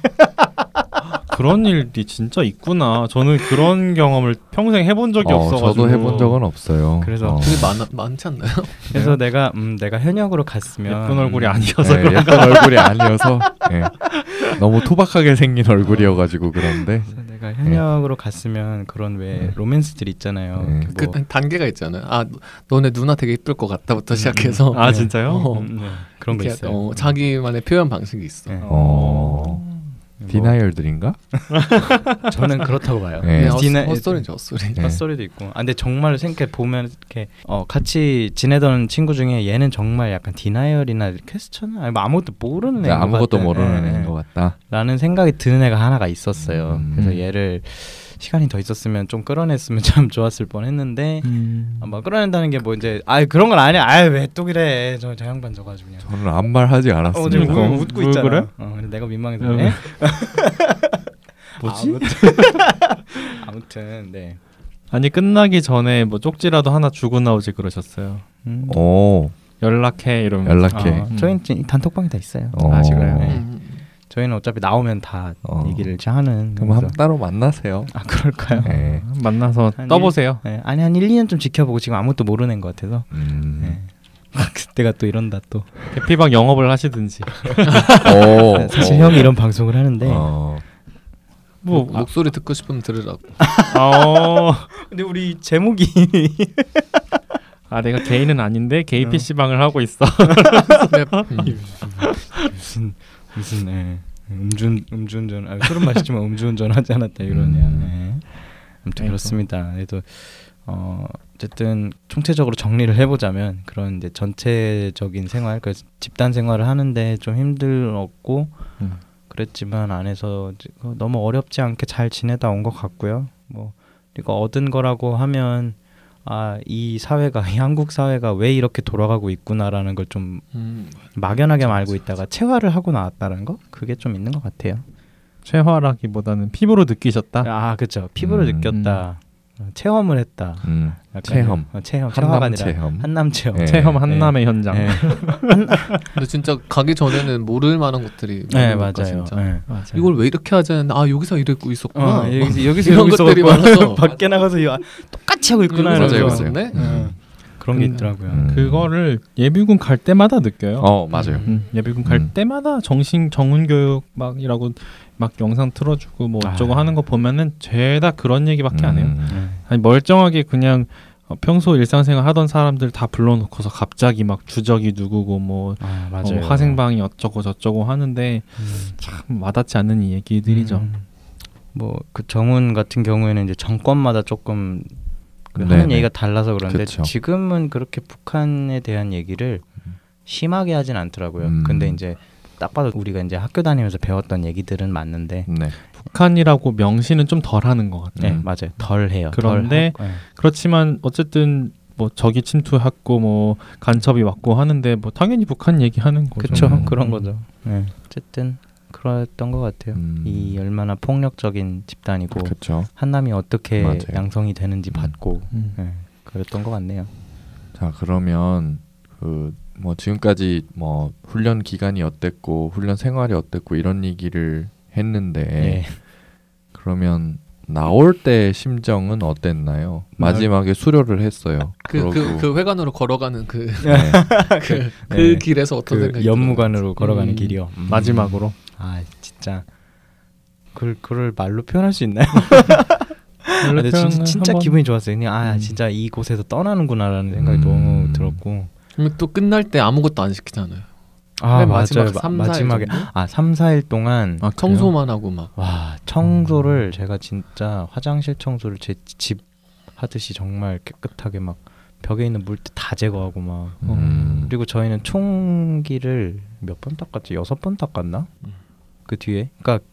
그런 일이 진짜 있구나. 저는 그런 경험을 평생 해본 적이 없어가지고. 저도 해본 적은 없어요. 그래서 되게 많지 않나요? 그래서 내가 현역으로 갔으면 예쁜 얼굴이 아니어서 네, 예쁜 얼굴이 아니어서 네. 너무 투박하게 생긴 얼굴이어가지고 그런데 그래서 내가 현역으로 갔으면 그런 왜 로맨스들 있잖아요. 네. 이렇게 뭐 그 단계가 있잖아요. 아 너네 누나 되게 이쁠 것 같다부터 시작해서 아 진짜요? 네, 그런 거 이렇게, 있어요. 자기만의 표현 방식이 있어. 네. 어... 디나이얼들인가? 저는 그렇다고 봐요. 네. 헛소리죠, 헛소리. 네. 헛소리도 있고. 아, 근데 정말 생각해 보면 이렇게 같이 지내던 친구 중에 얘는 정말 약간 디나이얼이나 퀘스천 아니 뭐 아무것도 모르는 애 아무것도 모르는 애인 것 같다. 라는 생각이 드는 애가 하나가 있었어요. 그래서 얘를 시간이 더 있었으면 좀 끌어냈으면 참 좋았을 뻔했는데 막 끌어낸다는 게 뭐 이제 그런 건 아니야. 왜 또 그래. 저 양반 저가지고 그냥. 저는 아무 말 하지 않았습니다. 지금 웃고 있잖아. 그래? 근데 내가 민망해서 그래. 뭐지? 아무튼 네. 아니 끝나기 전에 뭐 쪽지라도 하나 주고 나오지 그러셨어요. 오 연락해 이러면. 연락해. 저희는 단톡방이 다 있어요. 그래요? 네. 저희는 어차피 나오면 다 얘기를 하는. 그럼 한 따로 만나세요. 아 그럴까요? 네. 만나서 떠보세요. 네. 아니 한 1-2년 좀 지켜보고 지금 아무것도 모르는 것 같아서. 네. 그때가 또 이런다 또. 대피방 영업을 하시든지. 사실 형이 이런 방송을 하는데. 뭐 목소리 듣고 싶으면 들으라고. 근데 우리 제목이 내가 게이는 아닌데 게이 PC방을 하고 있어. 무슨 음주운전 술은 마시지만 음주운전 하지 않았다 이러냐. 아무튼 그렇습니다. 그래도 어쨌든 총체적으로 정리를 해보자면 그런 이제 전체적인 생활, 그래서 집단 생활을 하는데 좀 힘들었고 그랬지만 안에서 너무 어렵지 않게 잘 지내다 온 것 같고요. 뭐 그리고 얻은 거라고 하면 이 사회가, 이 한국 사회가 왜 이렇게 돌아가고 있구나라는 걸 좀 막연하게 알고 있다가 체화를 하고 나왔다는 거, 그게 좀 있는 것 같아요. 체화라기보다는 피부로 느끼셨다. 그렇죠. 피부로 느꼈다. 체험을 했다. 체험. 체화가 아니라 한남 체험. 네. 체험 한남의 현장. 네. 근데 진짜 가기 전에는 모를 만한 것들이 맞아요. 진짜. 맞아요. 이걸 왜 이렇게 하자는 여기서 이러고 있었구나. 여기서 이런 것들이 많아서 밖에 나가서 똑같이 하고 있구나. 맞아요. 그런 게 있더라고요. 그거를 예비군 갈 때마다 느껴요. 맞아요. 예비군 갈 때마다 정문 교육막이라고 막 영상 틀어주고 뭐 어쩌고 하는 거 보면은 죄다 그런 얘기밖에 안 해요. 아니 멀쩡하게 그냥 평소 일상생활 하던 사람들 다 불러놓고서 갑자기 막 주적이 누구고 뭐 화생방이 어쩌고 저쩌고 하는데 참 와닿지 않는 이 얘기들이죠. 뭐 그 정훈 같은 경우에는 이제 정권마다 조금 하는 얘기가 달라서 그런데 그쵸. 지금은 그렇게 북한에 대한 얘기를 심하게 하진 않더라고요. 근데 이제 딱 봐도 우리가 이제 학교 다니면서 배웠던 얘기들은 맞는데 북한이라고 명시는 좀 덜하는 것 같아요. 네, 맞아요. 덜 해요. 그런데 그렇지만 어쨌든 뭐 적이 침투했고 뭐 간첩이 왔고 하는데 뭐 당연히 북한 얘기하는 거죠. 그렇죠. 그런 거죠. 네. 어쨌든 그랬던 것 같아요. 이 얼마나 폭력적인 집단이고 한남이 어떻게 양성이 되는지 봤고 그랬던 것 같네요. 자 그러면 뭐 지금까지 뭐 훈련 기간이 어땠고 훈련 생활이 어땠고 이런 얘기를 했는데 그러면 나올 때 심정은 어땠나요? 마지막에 수료를 했어요. 그 회관으로 걸어가는 그 길에서 어떤 생각이 연무관으로 걸어가는 길이요. 마지막으로. 진짜 그걸 말로 표현할 수 있나요? 근데 진짜 기분이 좋았어요. 그냥 진짜 이곳에서 떠나는구나라는 생각이 너무 들었고. 또 끝날 때 아무것도 안 시키잖아요. 맞아요. 마지막에 3-4일 동안 청소만 하고 막. 청소를 제가 진짜 화장실 청소를 제 집 하듯이 정말 깨끗하게 막 벽에 있는 물때 다 제거하고 막. 그리고 저희는 총기를 몇 번 닦았지? 6번 닦았나? 그 뒤에. 그러니까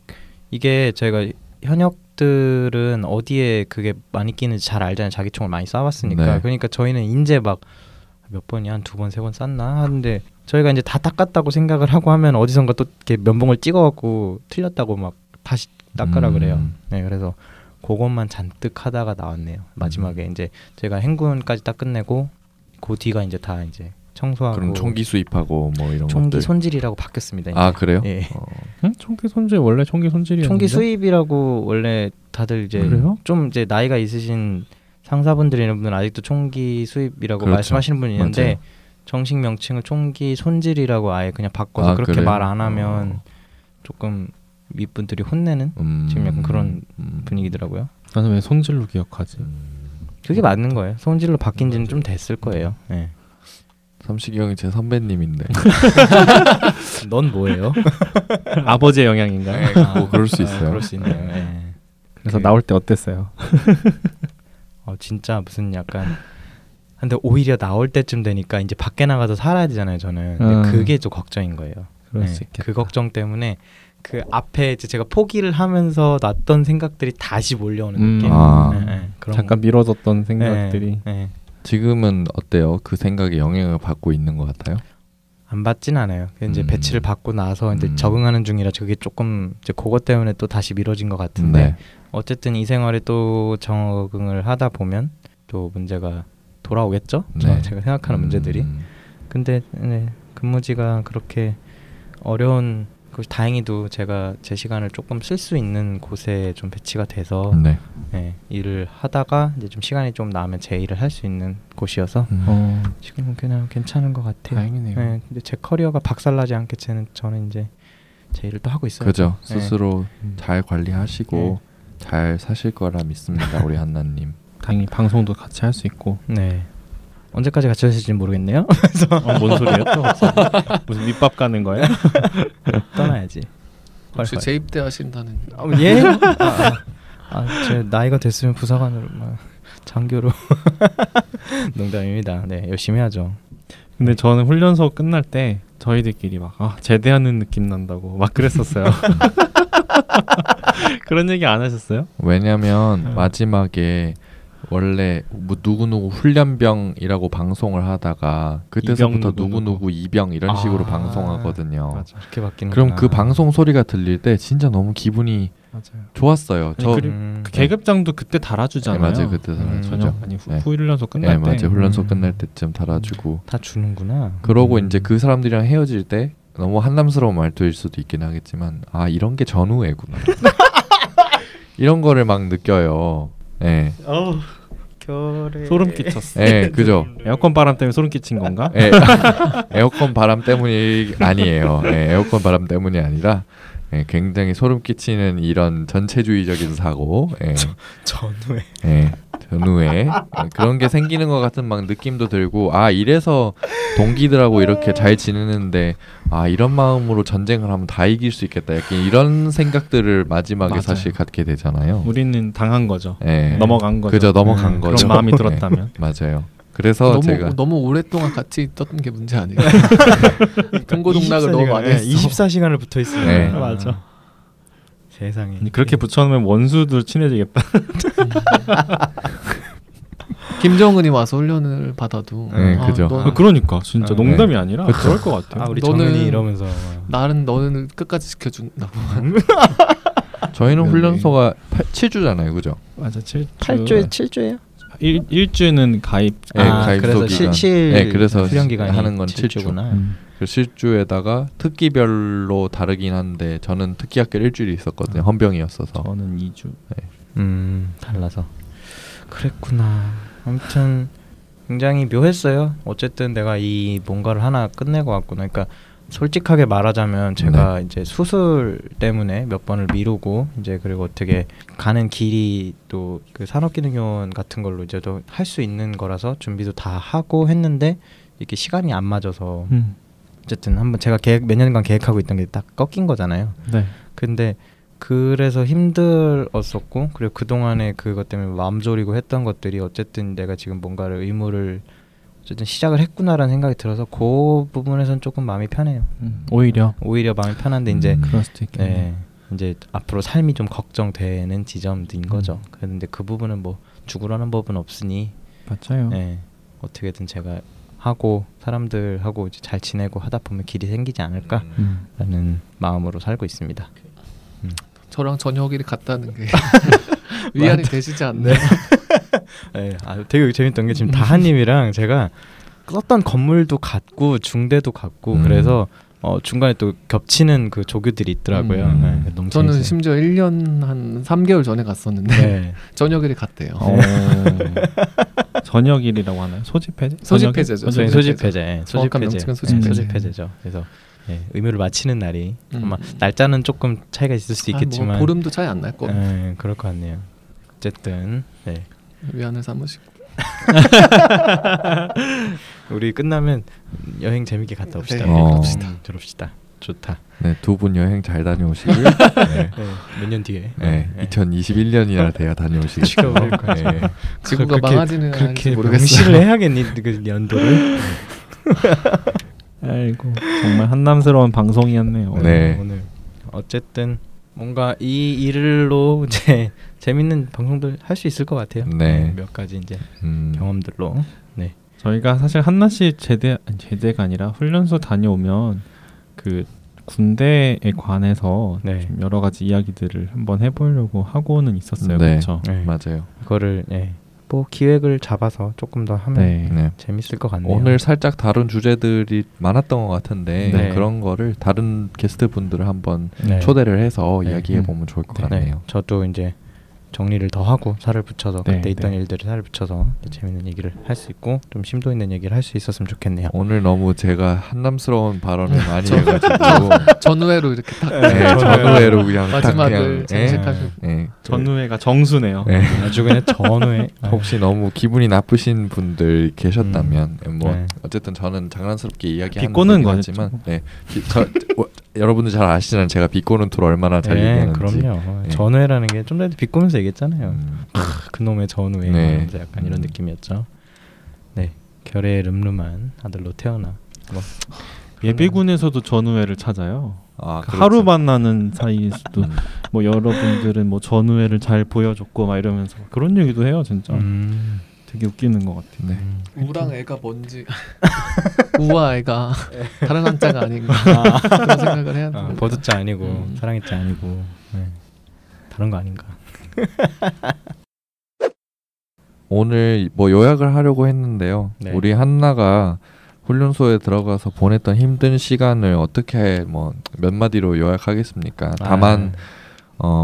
이게 제가 현역들은 어디에 그게 많이 끼는지 잘 알잖아요. 자기 총을 많이 쏴봤으니까. 그러니까 저희는 이제 막 몇 번이 한 2번 3번 쌌나 하는데 저희가 이제 다 닦았다고 생각을 하고 하면 어디선가 또 이렇게 면봉을 찍어갖고 틀렸다고 막 다시 닦으라 그래요. 네, 그래서 그것만 잔뜩 하다가 나왔네요. 마지막에 이제 제가 행군까지 딱 끝내고 그 뒤가 이제 다 이제 청소하고. 그럼 총기 수입하고 뭐 이런 총기 것들. 손질이라고 바뀌었습니다. 이제. 아 그래요? 예. 총기 손질 원래 총기 손질이었는데. 총기 수입이라고 원래 다들 이제 그래요? 좀 이제 나이가 있으신 상사분들이나 분은 아직도 총기 수입이라고 그렇죠. 말씀하시는 분이 있는데 맞아요. 정식 명칭을 총기 손질이라고 아예 그냥 바꿔서 그렇게 그래요? 말 안 하면 조금 윗분들이 혼내는 지금 약간 그런 분위기더라고요. 나는 왜 손질로 기억하지? 그게 맞는 거예요. 손질로 바뀐 지는 좀 됐을 거예요. 네. 삼식이 형이 제 선배님인데. 넌 뭐예요? 아버지의 영향인가요? 네, 뭐 그럴 수 있어요. 그럴 수 있네요. 네. 그래서 나올 때 어땠어요? 진짜 무슨 약간 근데 오히려 나올 때쯤 되니까 이제 밖에 나가서 살아야 되잖아요. 저는 근데 그게 좀 걱정인 거예요. 그럴 수 있겠다. 그 걱정 때문에 그 앞에 이제 제가 포기를 하면서 놨던 생각들이 다시 몰려오는 느낌. 그런 잠깐 미뤄졌던 생각들이. 지금은 어때요? 그 생각에 영향을 받고 있는 것 같아요? 안 받진 않아요. 이제 배치를 받고 나서 이제 적응하는 중이라 그게 조금 이제 그것 때문에 또 다시 미뤄진 것 같은데 네. 어쨌든 이 생활에 또 적응을 하다 보면 또 문제가 돌아오겠죠. 네. 제가 생각하는 문제들이. 근데 근무지가 그렇게 어려운 다행히도 제가 제 시간을 조금 쓸 수 있는 곳에 좀 배치가 돼서 일을 하다가 이제 좀 시간이 좀 나면 제 일을 할 수 있는 곳이어서 지금은 그냥 괜찮은 것 같아요. 다행이네요. 근데 제 커리어가 박살나지 않게 저는 이제 제 일을 또 하고 있어요. 그죠. 스스로 잘 관리하시고 잘 사실 거라 믿습니다. 우리 한나님. 당연히 방송도 같이 할 수 있고. 네. 언제까지 같이 하실지 모르겠네요. 뭔 소리예요? 또 무슨 밑밥 가는 거예요? 떠나야지. 혹시 재입대 하신다는? 예? 제 나이가 됐으면 부사관으로 막 장교로. 농담입니다. 네, 열심히 하죠. 근데 저는 훈련소 끝날 때 저희들끼리 막 제대하는 느낌 난다고 막 그랬었어요. 그런 얘기 안 하셨어요? 왜냐면 마지막에 원래 뭐 누구누구 훈련병이라고 방송을 하다가 그때서부터 누구누구 이병 이런 식으로 방송하거든요. 맞아. 그렇게 바뀌는. 그럼 그 방송 소리가 들릴 때 진짜 너무 기분이 좋았어요. 그 계급장도 그때 달아주잖아요. 네, 맞아요. 그때 달아주죠. 저녁 아니 훈련소 끝날 때. 맞아요. 훈련소 끝날 때쯤 달아주고. 다 주는구나. 그러고 이제 그 사람들이랑 헤어질 때 너무 한남스러운 말투일 수도 있긴 하겠지만 이런 게 전우애구나. 이런 거를 막 느껴요. 네. 소름 끼쳤어. 네, 그죠. 에어컨 바람 때문에 소름 끼친 건가? 네. 에어컨 바람 때문이 아니에요. 네, 에어컨 바람 때문이 아니라 굉장히 소름 끼치는 이런 전체주의적인 사고. 전후에. 전후에 그런 게 생기는 것 같은 막 느낌도 들고 이래서 동기들하고 이렇게 잘 지내는데 이런 마음으로 전쟁을 하면 다 이길 수 있겠다. 약간 이런 생각들을 마지막에 맞아요. 사실 갖게 되잖아요. 우리는 당한 거죠. 넘어간 거죠. 그죠, 넘어간 거죠. 그런 마음이 들었다면. 맞아요. 그래서 너무 오랫동안 같이 있던 게 문제 아니에요? 동고동락을 너무 많이 했어. 24시간을 붙어 있으면. 맞아. 세상에. 그렇게 붙여놓으면 원수도 친해지겠다. 김정은이 와서 훈련을 받아도. 그죠. 그러니까 진짜 농담이 아니라 그럴 것 같아요. 우리 정은이 이러면서. 너는 끝까지 지켜준다고. 저희는 훈련소가 7주잖아요, 그죠? 맞아, 7주. 7주예요? 1주는 가입. 가입소 그래서 기간. 그래서 훈련 기간이 하는 건 7주구나. 그 실주에다가 특기별로 다르긴 한데 저는 특기 학교 일주일이 있었거든요. 헌병이었어서. 저는 2주. 달라서. 그랬구나. 아무튼 굉장히 묘했어요. 어쨌든 내가 이 뭔가를 하나 끝내고 왔구나. 그러니까 솔직하게 말하자면 제가 이제 수술 때문에 몇 번을 미루고 이제 그리고 어떻게 가는 길이 또 그 산업기능요원 같은 걸로 이제 또 할 수 있는 거라서 준비도 다 하고 했는데 이렇게 시간이 안 맞아서 어쨌든 한번 제가 몇 년간 계획하고 있던 게 딱 꺾인 거잖아요. 네. 근데 그래서 힘들었었고 그리고 그동안에 그것 때문에 마음 졸이고 했던 것들이 어쨌든 내가 지금 뭔가를 의무를 어쨌든 시작을 했구나라는 생각이 들어서 그 부분에선 조금 마음이 편해요. 오히려 마음이 편한데 이제 그럴 수도 있겠네. 이제 앞으로 삶이 좀 걱정되는 지점인 거죠. 그런데 그 부분은 뭐 죽으라는 법은 없으니 맞아요. 어떻게든 제가 하고 사람들하고 이제 잘 지내고 하다 보면 길이 생기지 않을까라는 마음으로 살고 있습니다. 저랑 저녁일이 같다는 게 위안이 되시지 않나요? 네, 되게 재밌던 게 지금 다하님이랑 제가 썼던 건물도 같고 중대도 같고 그래서 중간에 또 겹치는 그 조교들이 있더라고요. 네, 너무 저는 재밌어요. 심지어 1년 한 3개월 전에 갔었는데 네. 저녁일이 같대요. 저녁일이라고 하나요? 소집해제? 소집해제죠. 저희 소집해제, 정확한 명칭은 소집해제. 소집해제죠. 그래서 의무를 마치는 날이 아마 날짜는 조금 차이가 있을 수 있겠지만 뭐 보름도 차이 안 날 거예요. 네, 그럴 것 같네요. 어쨌든 위안을 삼으시고 우리 끝나면 여행 재밌게 갔다 옵시다. 그럽시다. 좋다. 네, 두 분 여행 잘 다녀오시고요. 몇 년 뒤에 2021년이나 돼야 다녀오시겠죠. 지구가 망하지는 그렇게 모르겠어요. 명시를 해야겠니 그 연도를. 아이고 정말 한남스러운 방송이었네요. 네. 오늘 어쨌든 뭔가 이 일로 이제 재밌는 방송들 할 수 있을 것 같아요. 네. 몇 가지 이제 경험들로. 네. 저희가 사실 한나씨 제대가 아니라 훈련소 다녀오면 그 군대에 관해서 좀 여러 가지 이야기들을 한번 해보려고 하고는 있었어요. 네. 그렇죠. 맞아요. 그거를 뭐 기획을 잡아서 조금 더 하면 재밌을 것 같네요. 오늘 살짝 다룬 주제들이 많았던 것 같은데 그런 거를 다른 게스트 분들을 한번 초대를 해서 이야기해 보면 좋을 것 같네요. 저도 이제 정리를 더 하고 살을 붙여서 그때 있던 일들을 살을 붙여서 재밌는 얘기를 할 수 있고 좀 심도 있는 얘기를 할 수 있었으면 좋겠네요. 오늘 너무 제가 한남스러운 발언을 많이 해가지고 전후회로 이렇게 딱 전후회로 그냥 마지막을 장식하시고 전후회가 정수네요. 아주 그냥 전후회. 혹시 너무 기분이 나쁘신 분들 계셨다면 뭐 어쨌든 저는 장난스럽게 이야기하는 비꼬는 거지만 여러분들 잘 아시잖아요. 제가 비꼬는 툴 얼마나 잘 얘기하는지. 그럼요. 전후회라는 게 좀 전에 비꼬면서 얘기했잖아요. 그놈의 전후회. 약간 이런 느낌이었죠. 네, 결의 름름한 아들로 태어나. 예비군에서도 전후회를 찾아요. 그렇죠. 하루 만나는 사이에서도 뭐 여러분들은 뭐 전후회를 잘 보여줬고 막 이러면서 그런 얘기도 해요, 진짜. 되게 웃기는 것 같아요. 네. 우랑 애가 뭔지 우와 애가 다른 한자가 아닌가 그런 생각을 해야 돼. 버드자 아니고 사랑했자 아니고 다른 거 아닌가. 오늘 뭐 요약을 하려고 했는데요. 우리 한나가 훈련소에 들어가서 보냈던 힘든 시간을 어떻게 뭐 몇 마디로 요약하겠습니까? 다만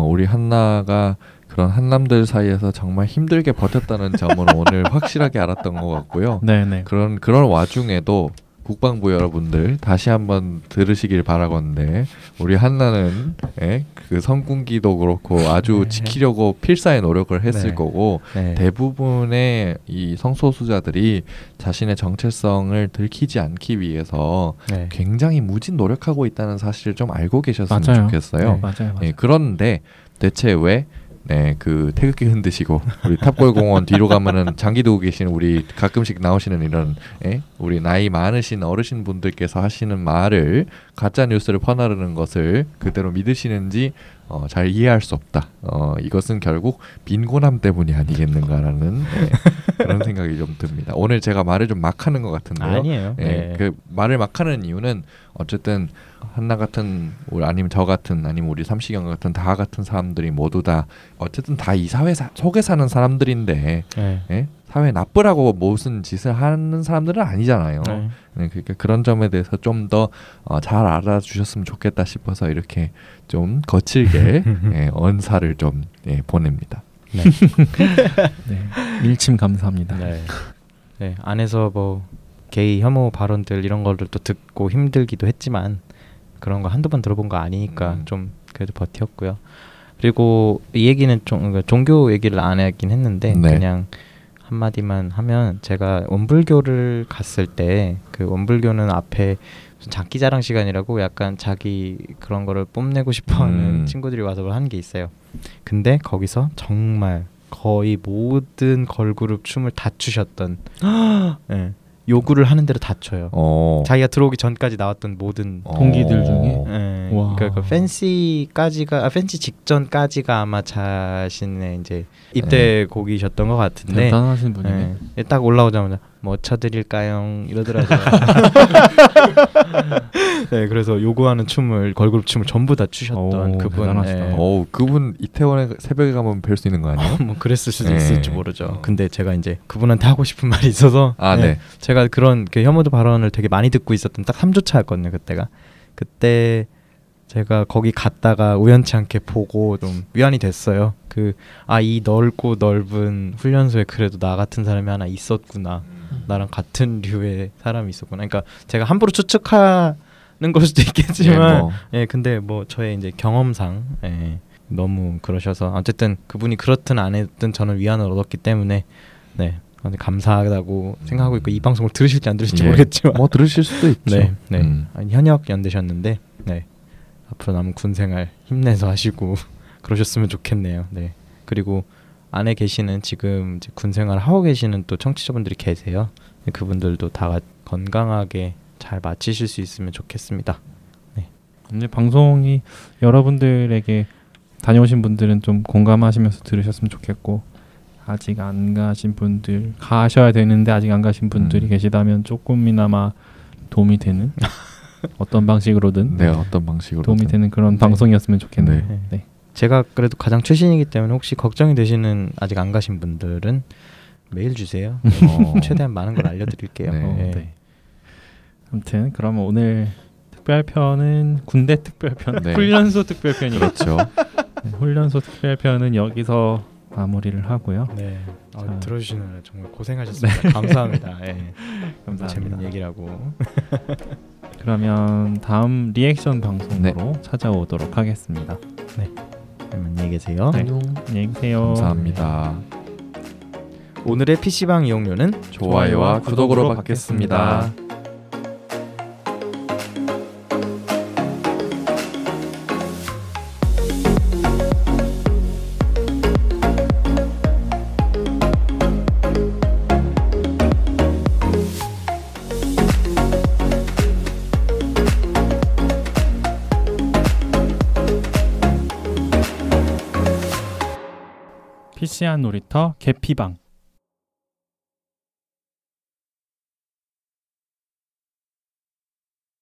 우리 한나가 그런 한남들 사이에서 정말 힘들게 버텼다는 점은 오늘 확실하게 알았던 것 같고요. 네네. 그런 와중에도 국방부 여러분들 다시 한번 들으시길 바라건데 우리 한나는 그 성군기도 그렇고 아주 지키려고 필사의 노력을 했을 거고 대부분의 이 성소수자들이 자신의 정체성을 들키지 않기 위해서 굉장히 무진 노력하고 있다는 사실을 좀 알고 계셨으면 좋겠어요. 맞아요. 그런데 대체 왜 그 태극기 흔드시고 우리 탑골공원 뒤로 가면은 장기 두고 계시는 우리 가끔씩 나오시는 이런 우리 나이 많으신 어르신 분들께서 하시는 말을 가짜 뉴스를 퍼나르는 것을 그대로 믿으시는지 잘 이해할 수 없다. 이것은 결국 빈곤함 때문이 아니겠는가라는 그런 생각이 좀 듭니다. 오늘 제가 말을 좀 막 하는 것 같은데요. 아니에요. 그 말을 막 하는 이유는 어쨌든 한나 같은 아니면 저 같은 아니면 우리 삼시경 같은 다 같은 사람들이 모두 다 어쨌든 다 이 사회 속에 사는 사람들인데 사회 나쁘라고 무슨 짓을 하는 사람들은 아니잖아요. 그러니까 그런 점에 대해서 좀 더 잘 알아주셨으면 좋겠다 싶어서 이렇게 좀 거칠게 언사를 좀 보냅니다. 밀침 감사합니다. 안에서 뭐 게이 혐오 발언들 이런 거를 또 듣고 힘들기도 했지만 그런 거 한두 번 들어본 거 아니니까 좀 그래도 버텼고요. 그리고 이 얘기는 좀 종교 얘기를 안 하긴 했는데 그냥 한마디만 하면 제가 원불교를 갔을 때 그 원불교는 앞에 무슨 장기자랑 시간이라고 약간 자기 그런 거를 뽐내고 싶어하는 친구들이 와서 하는 게 있어요. 근데 거기서 정말 거의 모든 걸그룹 춤을 다 추셨던 요구를 하는 대로 다 춰요. 자기가 들어오기 전까지 나왔던 모든 동기들 중에 그러니까 팬시까지가 팬시 직전까지가 아마 자신의 이제 입대 곡이셨던 것 같은데 대단하신 분이네. 딱 올라오자마자 뭐 쳐드릴까요? 이러더라고요. 네, 그래서 요구하는 춤을 걸그룹 춤을 전부 다 추셨던 그분. 네. 그분 이태원에 새벽에 가면 뵐 수 있는 거 아니에요? 뭐 그랬을 수도 있을지 모르죠. 근데 제가 이제 그분한테 하고 싶은 말이 있어서 제가 그런 혐오도 발언을 되게 많이 듣고 있었던 딱 3주차였거든요. 그때 제가 거기 갔다가 우연치 않게 보고 좀 위안이 됐어요. 이 넓고 넓은 훈련소에 그래도 나 같은 사람이 하나 있었구나. 나랑 같은 류의 사람이 있었구나. 그러니까 제가 함부로 추측하는 걸 수도 있겠지만, 근데 뭐 저의 이제 경험상 너무 그러셔서 어쨌든 그분이 그렇든 안 했든 저는 위안을 얻었기 때문에 감사하다고 생각하고 있고, 이 방송을 들으실지 안 들으실지 모르겠지만 뭐 들으실 수도 있죠. 현역 연대셨는데 앞으로 남은 군생활 힘내서 하시고 그러셨으면 좋겠네요. 네. 그리고 안에 계시는 지금 이제 군생활 하고 계시는 또 청취자분들이 계세요. 그분들도 다 건강하게 잘 마치실 수 있으면 좋겠습니다. 네. 이제 방송이 여러분들에게 다녀오신 분들은 좀 공감하시면서 들으셨으면 좋겠고, 아직 안 가신 분들, 가셔야 되는데 아직 안 가신 분들이 계시다면 조금이나마 도움이 되는 어떤 방식으로든 어떤 방식으로 도움이 되는 그런 방송이었으면 좋겠네요. 네. 제가 그래도 가장 최신이기 때문에 혹시 걱정이 되시는 아직 안 가신 분들은 메일 주세요. 최대한 많은 걸 알려드릴게요. 아무튼 그러면 오늘 특별편은 군대 특별편, 훈련소 특별편이죠. 그렇죠. 훈련소 특별편은 여기서 마무리를 하고요. 들어주시는 정말 고생하셨습니다. 감사합니다. 감사합니다. 재밌는 얘기라고. 그러면 다음 리액션 방송으로 찾아오도록 하겠습니다. 안녕히 계세요. 안녕히 계세요. 감사합니다. 오늘의 PC방 이용료는 좋아요와 구독으로 받겠습니다. PC한 놀이터 개피방.